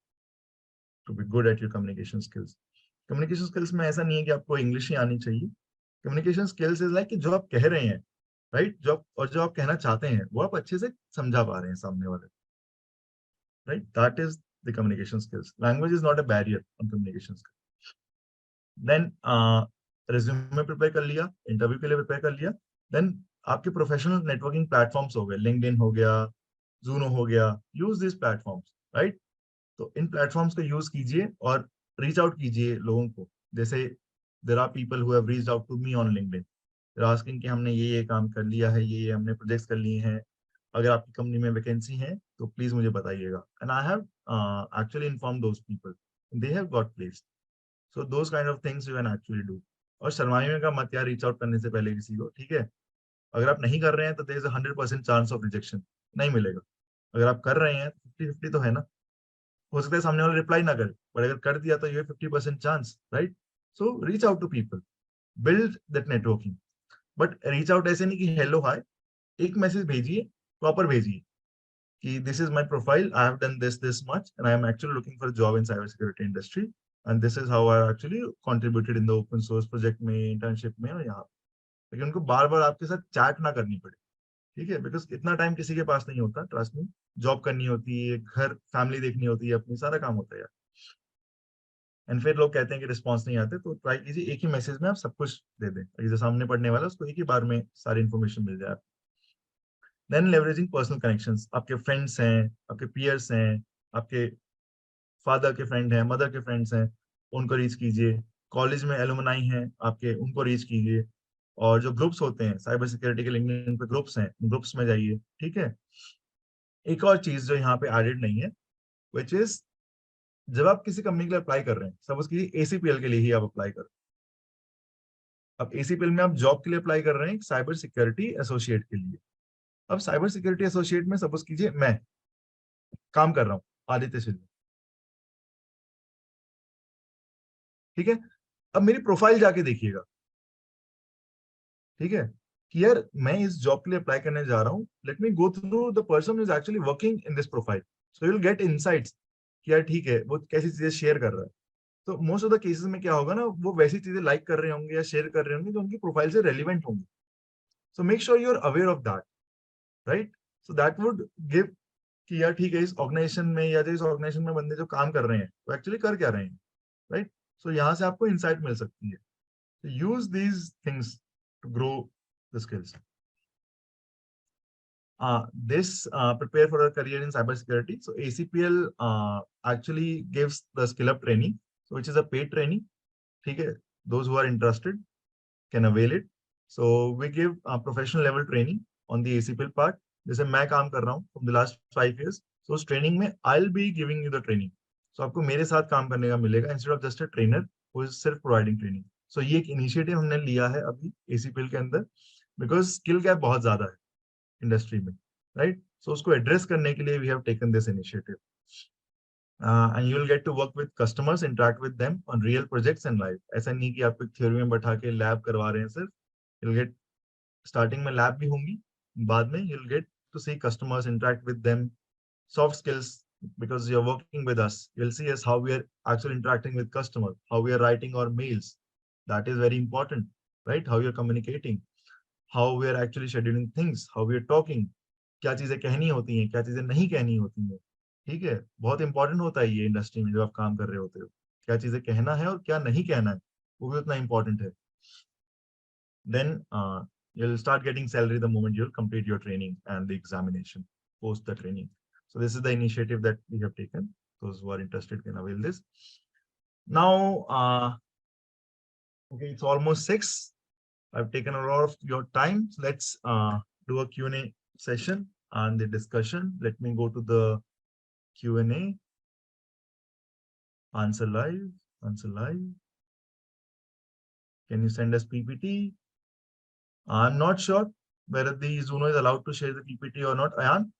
to be good at your communication skills। communication skills में ऐसा नहीं है कि आपको English ही आनी चाहिए। communication skills is like कि जो आप कह रहे हैं, राइट, जो आप कहना चाहते हैं वो आप अच्छे से समझा पा रहे हैं सामने वाले, right, that is the communication skills। language is not a barrier on communication skills। Then resume prepare कर लिया, इंटरव्यू के लिए प्रिपेयर कर लिया, देन आपके प्रोफेशनल नेटवर्किंग प्लेटफॉर्म्स हो गए, लिंक्डइन हो गया, जूनो हो गया, यूज दिस प्लेटफॉर्म्स, राइट। तो इन प्लेटफॉर्म्स को यूज कीजिए और रीच आउट कीजिए लोगों को। जैसे there are people who have reached out to me on LinkedIn, they're asking कि हमने ये काम कर लिया है, ये हमने प्रोजेक्ट्स कर लिए हैं, अगर आपकी कंपनी में वैकेंसी है तो प्लीज मुझे बताइएगा। And I have actually inform those people, they have got placed. So those kind of things you can actually do. और शर्माइए का मत यार रीच आउट करने से पहले किसी को, ठीक है। अगर आप नहीं कर रहे हैं तो there is 100% chance of rejection, नहीं मिलेगा। अगर आप कर रहे हैं तो 50-50 तो है ना, हो सकता है सामने वाला रिप्लाई ना करे, बट अगर कर दिया तो ये 50% chance, right. So reach out to people, build that networking. But reach out ऐसे नहीं कि हेलो हाय, एक मैसेज भेजिए, प्रॉपर भेजिए कि this is my profile, I have done this much and I am actually looking for job in cyber security industry and this is how I actually contributed in the open source project में, internship में और यहाँ। लेकिन उनको बार बार आपके साथ chat ना करनी पड़े, ठीक है, बिकॉज इतना टाइम किसी के पास नहीं होता, ट्रस्ट मी। जॉब करनी होती है, घर फैमिली देखनी होती है, अपनी सारा काम होता है यार। एंड फिर लोग कहते हैं कि रिस्पॉन्स नहीं आते, तो ट्राई कीजिए एक ही मैसेज में आप सब कुछ दे दें, ताकि जो सामने पढ़ने वाला है उसको एक ही बार में सारी इन्फॉर्मेशन मिल जाए। देन लेवरेजिंग पर्सनल कनेक्शंस, आपके फ्रेंड्स हैं, आपके पीयर्स हैं, आपके फादर के फ्रेंड हैं, मदर के फ्रेंड्स हैं, उनको रीच कीजिए। कॉलेज में एलुमनाई हैं आपके, उनको रीच कीजिए। और जो ग्रुप्स होते हैं साइबर सिक्योरिटी के, लिंक्डइन पे ग्रुप्स हैं, ग्रुप्स में जाइए, ठीक है। एक और चीज जो यहाँ पे एडेड नहीं है, विच इज जब आप किसी कंपनी के लिए अप्लाई कर रहे हैं, सपोज कीजिए एसीपीएल के लिए ही आप अप्लाई कर रहे हैं। अब एसीपीएल में आप जॉब के लिए अप्लाई कर रहे हैं साइबर सिक्योरिटी एसोसिएट के लिए। अब साइबर सिक्योरिटी एसोसिएट में सपोज कीजिए मैं काम कर रहा हूँ, आदित्य शिल्लर, ठीक है। अब मेरी प्रोफाइल जाके देखिएगा, ठीक है, कि यार मैं इस जॉब के लिए अप्लाई करने जा रहा हूँ, let me go through the person is actually working in this profile, so you will gate insights कि यार ठीक है वो कैसी चीजें शेयर कर रहा है। तो मोस्ट ऑफ द केसेस में क्या होगा ना, वो वैसी चीजें लाइक कर रहे होंगे या शेयर कर रहे होंगे जो उनकी प्रोफाइल से रेलिवेंट होंगे। So make sure you are aware of that, right. So that would give कि यार ठीक है इस ऑर्गेनाइजेशन में या जो इस ऑर्गेनाइजेशन में बंदे जो काम कर रहे हैं वो एक्चुअली कर क्या रहे हैं, राइट। सो यहाँ से आपको इंसाइट मिल सकती है। Use these things to grow the skills. This prepare for a career in cybersecurity. So ACPL actually gives the skill up training, so which is a paid training. Okay, those who are interested can avail it. So we give professional level training on the ACPL part. जैसे मैं काम कर रहा हूँ from the last 5 years. So उस training में I'll be giving you the training. So आपको मेरे साथ काम करने का मिलेगा instead of just a trainer who is self providing training. So ये एक initiative हमने लिया है अभी ACPL के अंदर, because skill gap बहुत ज्यादा है इंडस्ट्री में, राइट। सो उसको एड्रेस करने के लिए we have taken this initiative and you will get to work with customers, interact with them on real projects and live. ऐसा नहीं कि आपको थ्योरी में बैठा के लैब करवा रहे हैं सिर्फ, यू विल गेट, स्टार्टिंग में लैब भी होंगी, बाद में you will get to see customers, interact with them, soft skills, because you're working with us, you'll see us how we are actually interacting with customer, how we are writing our mails, that is very important, right, how you're communicating, how we are actually scheduling things, how we are talking, क्या चीजें कहनी होती हैं, क्या चीजें नहीं कहनी होती हैं, ठीक है। बहुत इंपॉर्टेंट होता है ये इंडस्ट्री में जब आप काम कर रहे होते हो, क्या चीजें कहना है और क्या नहीं कहना है, वो भी उतना इंपॉर्टेंट है। then you'll start getting salary the moment you'll complete your training and the examination post the training. So this is the initiative that we have taken. Those who are interested can avail this. Now, okay, it's almost 6. I've taken a lot of your time. So let's do a Q&A session and the discussion. Let me go to the Q&A. Answer live. Answer live. Can you send us PPT? I'm not sure whether the Zuno is allowed to share the PPT or not. Ayan?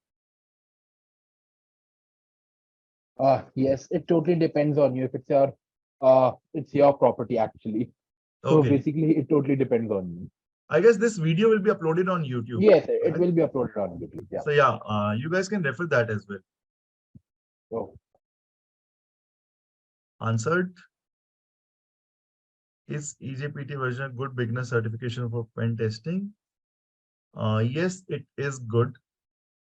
Yes, it totally depends on you. If it's your property actually. So Okay. basically, it totally depends on you. I guess this video will be uploaded on YouTube, Yes, it right? will be uploaded on YouTube. Yeah. So yeah, you guys can refer that as well. So Answered. Is EJPT version a good beginner certification for pen testing? Yes, it is good.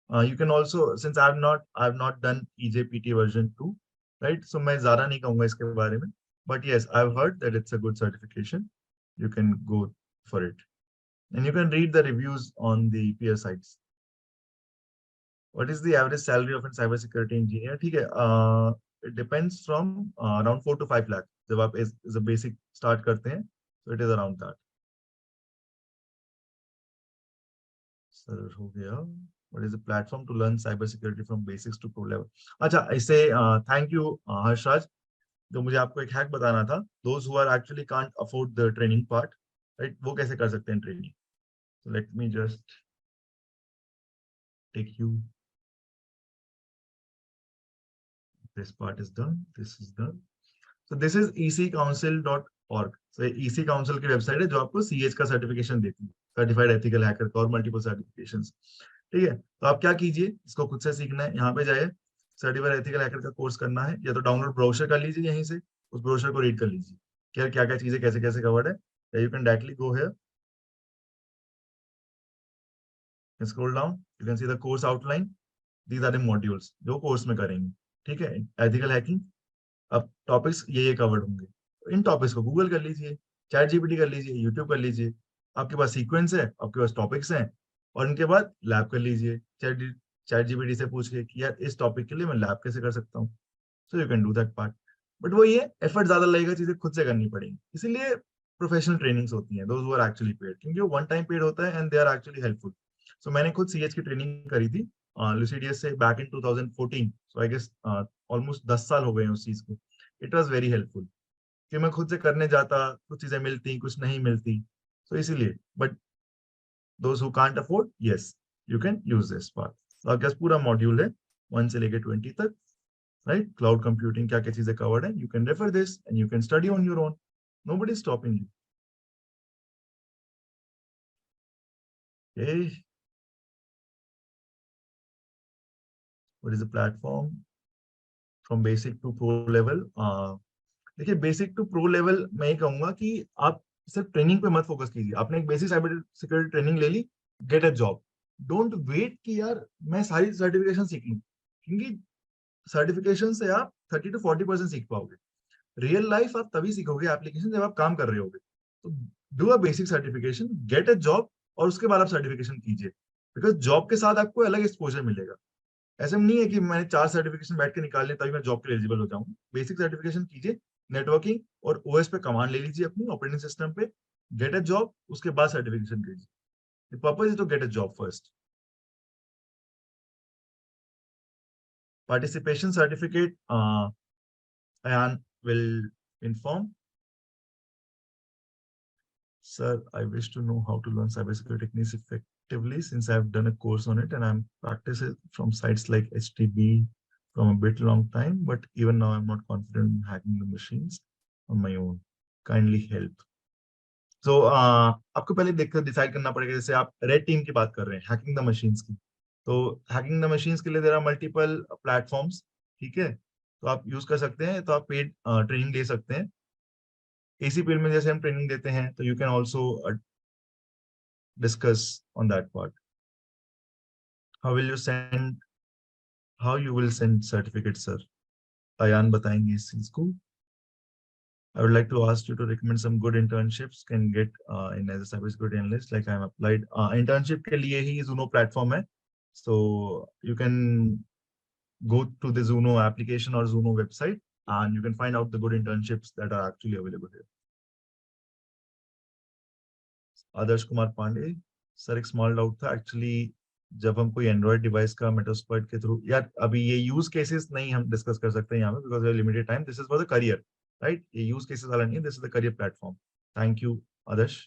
You can also, since I've not done EJPT version 2, right? So मैं ज़्यादा नहीं कहूँगा इसके बारे में. But yes, I've heard that it's a good certification. You can go for it. And you can read the reviews on the peer sites. What is the average salary of a cybersecurity engineer? ठीक है, it depends from around 4 to 5 lakh. जब आप as a basic start करते हैं, so it is around that. Sir, हो गया. What is the platform to learn cybersecurity from basics to pro level? अच्छा, इसे thank you हर्षराज. तो मुझे आपको एक हैक बताना था. Those who are actually can't afford the training part, right? वो कैसे कर सकते हैं training? So let me just take you. This part is done. This is done. So this is ecouncil.org. So EC Council की website है जो आपको CH का सर्टिफिकेशन देती है, सर्टिफाइड एथिकल हैकर का और मल्टीपल सर्टिफिकेशंस. ठीक है, तो आप क्या कीजिए, इसको खुद से सीखना है. यहाँ पे जाइए, सर्टिफाइड एथिकल हैकर का कोर्स करना है, या तो डाउनलोड ब्रोशर कर लीजिए, यहीं से उस ब्रोशर को रीड कर लीजिए कि क्या क्या चीजें कैसे कैसे कवर्ड है. You can directly go here, scroll down, you can see the course outline. These are the modules जो कोर्स में करेंगे. ठीक है, एथिकल हैकिंग. अब टॉपिक्स ये कवर्ड होंगे. इन टॉपिक्स को गूगल कर लीजिए, चैट जीपीटी कर लीजिए, यूट्यूब कर लीजिए. आपके पास सीक्वेंस है, आपके पास टॉपिक्स हैं, और इनके बाद लैब कर लीजिए चैट जीपीटी से पूछ के कि यार इस टॉपिक के लिए मैं लैब कैसे कर सकता हूँ. सो you can do that part. But वो ये एफर्ट ज्यादा लगेगा, चीजें खुद से करनी पड़ेगी. इसीलिए प्रोफेशनल ट्रेनिंग्स होती हैं, those who are actually paid, क्योंकि वो वन टाइम पेड होता है and they are actually helpful. So मैंने खुद सीएच की ट्रेनिंग करी थी लुसिडियस से back in 2014. So I guess almost 10 साल हो गए उस चीज को. इट वॉज वेरी हेल्पफुल कि मैं खुद से करने जाता, कुछ चीजें मिलती, कुछ नहीं मिलती. तो इसीलिए, but those who can't afford, yes, you can use this part. तो आपके पास पूरा मॉड्यूल है 1 से लेके 20 तक, राइट? क्लाउड कंप्यूटिंग क्या क्या चीजें कवर्ड है. You can refer this and you can study on your own. Nobody is stopping you. Okay. What is the platform from basic to pro level? देखिए, बेसिक टू प्रो लेवल मैं ये कहूंगा कि आप सिर्फ ट्रेनिंग पे मत फोकस कीजिए. आपने एक बेसिक साइबर सिक्योरिटी ट्रेनिंग ले ली, get a job. Don't wait कि यार मैं सारी सर्टिफिकेशन सीख लूं, क्योंकि सर्टिफिकेशन से आप 30 to 40% सीख पाओगे. रियल लाइफ आप तभी सीखोगे एप्लीकेशन जब आप काम कर रहे होगे. तो do a basic certification, gate a job, और उसके बाद आप सर्टिफिकेशन कीजिए, बिकॉज जॉब के साथ आपको अलग एक्सपोजर मिलेगा. ऐसा नहीं है कि मैंने 4 सर्टिफिकेशन बैठ के निकाल लिया तभी मैं जॉब के लिए एलिजिबल हो जाऊंगा. बेसिक सर्टिफिकेशन कीजिए, नेटवर्किंग और ओएस पे कमांड ले लीजिए अपनी ऑपरेटिंग सिस्टम पे, गेट अ जॉब, उसके बाद सर्टिफिकेशन कीजिए. The purpose is to get a job first. Participation certificate Ayan will inform. Sir, I wish to know how to learn cybersecurity techniques effectively, since I've done a course on it and I'm practicing from sites like HTB from a bit long time, but even now I'm not confident in hacking the machines on my own. Kindly help. So आपको पहले देखकर decide करना पड़ेगा. जैसे आप red team की बात कर रहे हैं, हैकिंग द मशीन्स की, तो हैकिंग द मशीन्स के लिए देयर आर मल्टीपल प्लेटफॉर्म्स. ठीक है, तो आप यूज कर सकते हैं, तो आप पेड ट्रेनिंग ले सकते हैं. ACPL में जैसे हम ट्रेनिंग देते हैं, तो you can also discuss on that part. How will you send, how you will send certificate sir? Ayan बताएंगे इस चीज को. I would like to ask you to recommend some good internships can get in as a cybersecurity analyst. Like I'm applied internship के लिए ही Zuno platform है. So you can go to the Zuno application or Zuno website and you can find out the good internships that are actually available here. Adarsh Kumar Pandey sir, एक small doubt था actually, जब हम कोई Android device का Metasploit के through, यार अभी ये यूज केसेस नहीं हम डिस्कस कर सकते हैं यहाँ पे because limited time, this is for the career, right? ये यूज केसेस वाला नहीं है, this is the career platform. Thank you Adarsh.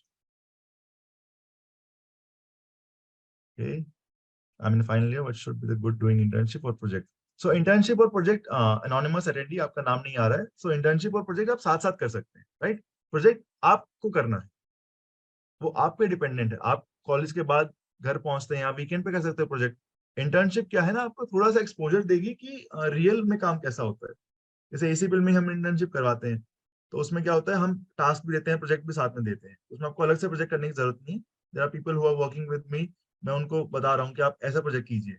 Okay, I mean finally what should be the good doing internship और प्रोजेक्ट. सो internship और project, anonymous attendee आपका नाम नहीं आ रहा है, सो इंटर्नशिप और प्रोजेक्ट आप साथ साथ कर सकते हैं, राइट? प्रोजेक्ट आपको करना है, वो आप पे डिपेंडेंट है. आप कॉलेज के बाद घर पहुंचते हैं, आप वीकेंड पे कर सकते हो प्रोजेक्ट. इंटर्नशिप क्या है ना, आपको थोड़ा सा एक्सपोजर देगी कि रियल में काम कैसा होता है. जैसे एसीपीएल में हम इंटर्नशिप करवाते हैं, तो उसमें क्या होता है, हम टास्क भी देते हैं, प्रोजेक्ट भी साथ में देते हैं. उसमें आपको अलग से प्रोजेक्ट करने की जरूरत नहीं है. There are people who are working with me, मैं उनको बता रहा हूँ कि आप ऐसा प्रोजेक्ट कीजिए,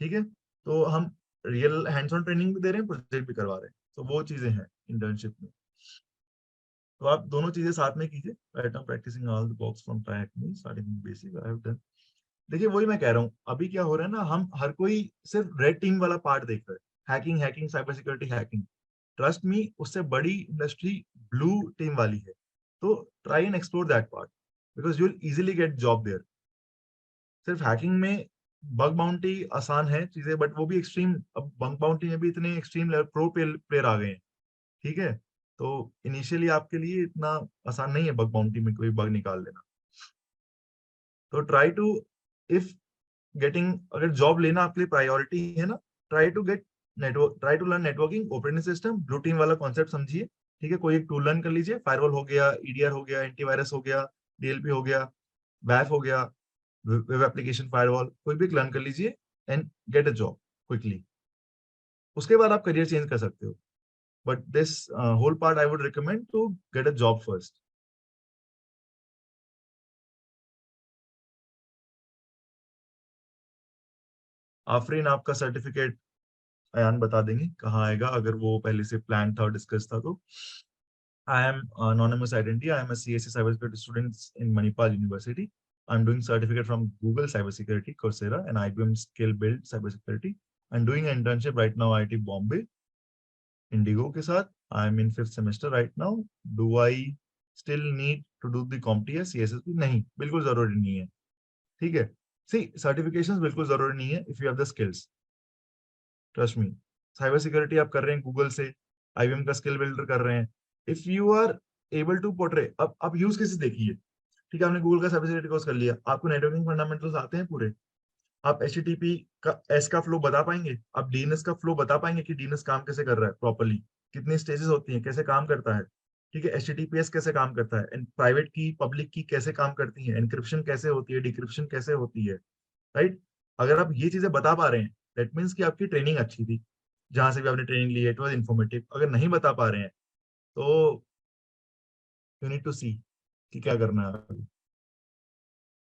ठीक है? तो हम रियल हैंड्स ऑन ट्रेनिंग भी दे रहे हैं, प्रोजेक्ट भी करवा रहे हैं. तो वो चीजें हैं इंटर्नशिप में. तो आप दोनों चीजें साथ में कीजिए. Right, I am practicing all the box from track me starting basic I have done. देखिए वही मैं कह रहा हूँ, अभी क्या हो रहा है ना, हम हर कोई सिर्फ रेड टीम वाला पार्ट देख रहा है, hacking hacking cyber security hacking. Trust me, उससे बड़ी इंडस्ट्री ब्लू टीम वाली है. तो try and explore that part because you will easily get job there. सिर्फ हैकिंग में बग बाउंटी आसान है चीजें, बट वो भी एक्सट्रीम. अब बग बाउंटी में भी इतने एक्सट्रीम लेवल प्रो प्लेयर आ गए हैं, ठीक है? तो इनिशियली आपके लिए इतना आसान नहीं है बग बाउंटी में कोई बग निकाल लेना. तो ट्राई टू, इफ गेटिंग, अगर जॉब लेना आपके लिए प्रायोरिटी है ना, try to get network, try to learn networking, operating system, blue team वाला कॉन्सेप्ट समझिए, ठीक है? कोई एक टूल लर्न कर लीजिए, फायरवॉल हो गया, ईडीआर हो गया, एंटीवायरस हो गया, डीएलपी हो गया, वैफ हो गया, वेब एप्लीकेशन फायरवॉल, कोई भी लर्न कर लीजिए and get a job quickly. उसके बाद आप करियर चेंज कर सकते हो, but this whole part I would recommend to get a job first. Afreen, आपका सर्टिफिकेट अयान बता देंगे कहाँ आएगा, अगर वो पहले से प्लान था, डिस्कस था तो. I am anonymous identity. I am a CSC cybersecurity student in Manipal University. I'm doing certificate from Google Cybersecurity, Coursera, and IBM Skill Build Cybersecurity. I'm doing an internship right now IIT Bombay, Indigo के साथ. I'm in 5th semester right now. Do I still need to do the CompTIA CSSP? नहीं, बिल्कुल जरूरी नहीं है, ठीक है? See, certifications बिल्कुल जरूरी नहीं है if you have the skills. Trust me. Cyber security आप कर रहे हैं गूगल से, आईबीएम का स्किल बिल्डर कर रहे हैं. If you are able to portray, अब आप यूज केसेस देखिए, ठीक है? आपने गूगल का साइबर सिक्योरिटी कोर्स कर लिया, आपको नेटवर्किंग फंडामेंटल्स आते हैं पूरे. आप एचटीटीपी का एस का फ्लो बता पाएंगे, आप डीएनएस का फ्लो बता पाएंगे कि डीएनएस काम कैसे कर रहा है प्रॉपर्ली, कितनी स्टेजेस होती हैं, कैसे काम करता है, ठीक है? एचटीटीपीएस कैसे काम करता है, एंड प्राइवेट की पब्लिक की कैसे काम करती है, एनक्रिप्शन कैसे होती है, डिक्रिप्शन कैसे होती है, राइट? अगर आप ये चीजें बता पा रहे हैं, दैट मीन्स कि आपकी ट्रेनिंग अच्छी थी, जहां से भी आपने ट्रेनिंग ली है, इट वाज इन्फॉर्मेटिव. अगर नहीं बता पा रहे हैं तो यू नीड टू सी कि क्या करना है आगे.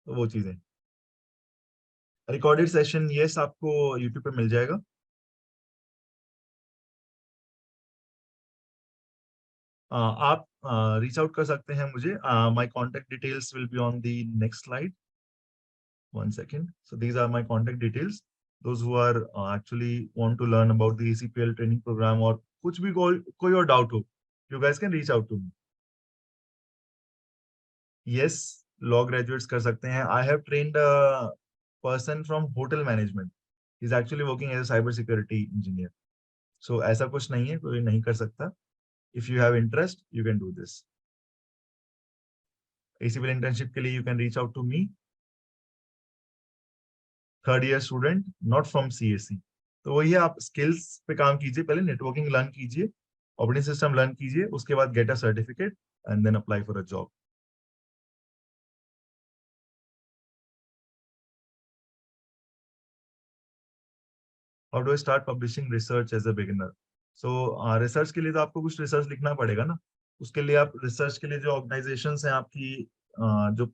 तो वो चीजें, रिकॉर्डेड सेशन यस आपको यूट्यूब पे मिल जाएगा. आप रीच आउट कर सकते हैं मुझे. My contact details will be on the next slide. One second. So these are my contact details. Those who are actually want to learn about the ACPL training program or कुछ भी कोई और doubt हो, you guys can reach out to me. Yes, law graduates कर सकते हैं. I have trained a person from hotel management. He's actually working as a cyber security engineer. So ऐसा कुछ नहीं है, कोई नहीं कर सकता. If you have interest, you can do this. ACPL internship के लिए you can reach out to me. Third year student not from CSC. तो वही है, आप स्किल्स पे काम कीजिए, पहले नेटवर्किंग लर्न कीजिए, ऑपरेटिंग सिस्टम लर्न कीजिए, उसके बाद get a certificate and then apply for a job. How do I start publishing research as a beginner? So research के लिए तो आपको कुछ रिसर्च लिखना पड़ेगा ना. उसके लिए आप रिसर्च के लिए जो ऑर्गेनाइजेशंस हैं आपकी, जो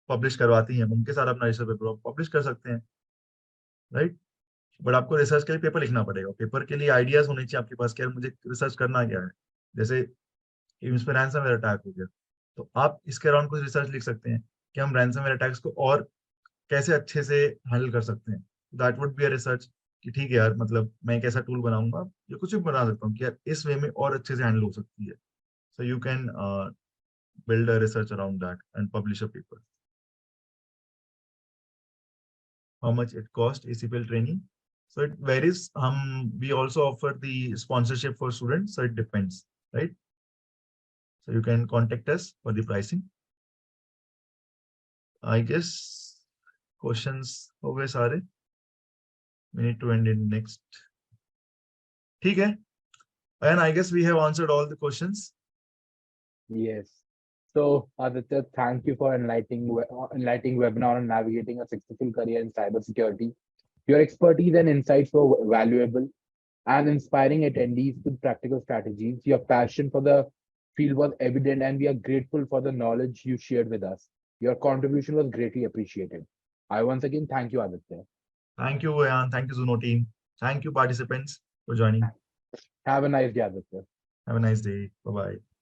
पब्लिश करवाती हैं, उनके साथ अपना रिसर्च पेपर पब्लिश कर सकते हैं, राइट? बट आपको रिसर्च के लिए पेपर लिखना पड़ेगा. पेपर के लिए आइडियाज होने चाहिए आपके पास कि यार मुझे रिसर्च करना क्या है. जैसे इस पे रैंसमवेयर अटैक हो गया, तो आप इसके अराउंड कुछ रिसर्च लिख सकते हैं कि हम रैंसमवेयर अटैक्स को और कैसे अच्छे से हैंडल कर सकते हैं. That would be a research. कि ठीक है यार, मतलब मैं एक ऐसा टूल बनाऊंगा या कुछ भी बना सकता हूँ कि यार इस वे में और अच्छे से हैंडल हो सकती है. So you can build a research around that and publish a paper. How much it cost ACPL training? So it varies. We also offer the sponsorship for students, so it depends, right? So you can contact us for the pricing. I guess questions हो गए सारे. We need to end in next. ठीक है. And I guess we have answered all the questions. Yes. So, Aditya, thank you for enlightening webinar on navigating a successful career in cybersecurity. Your expertise and insights were valuable and inspiring attendees with practical strategies. Your passion for the field was evident, and we are grateful for the knowledge you shared with us. Your contribution was greatly appreciated. I once again thank you, Aditya. Thank you, Ayan. Thank you, Zuno team. Thank you, participants, for joining. Have a nice day, Aditya. Have a nice day. Bye-bye.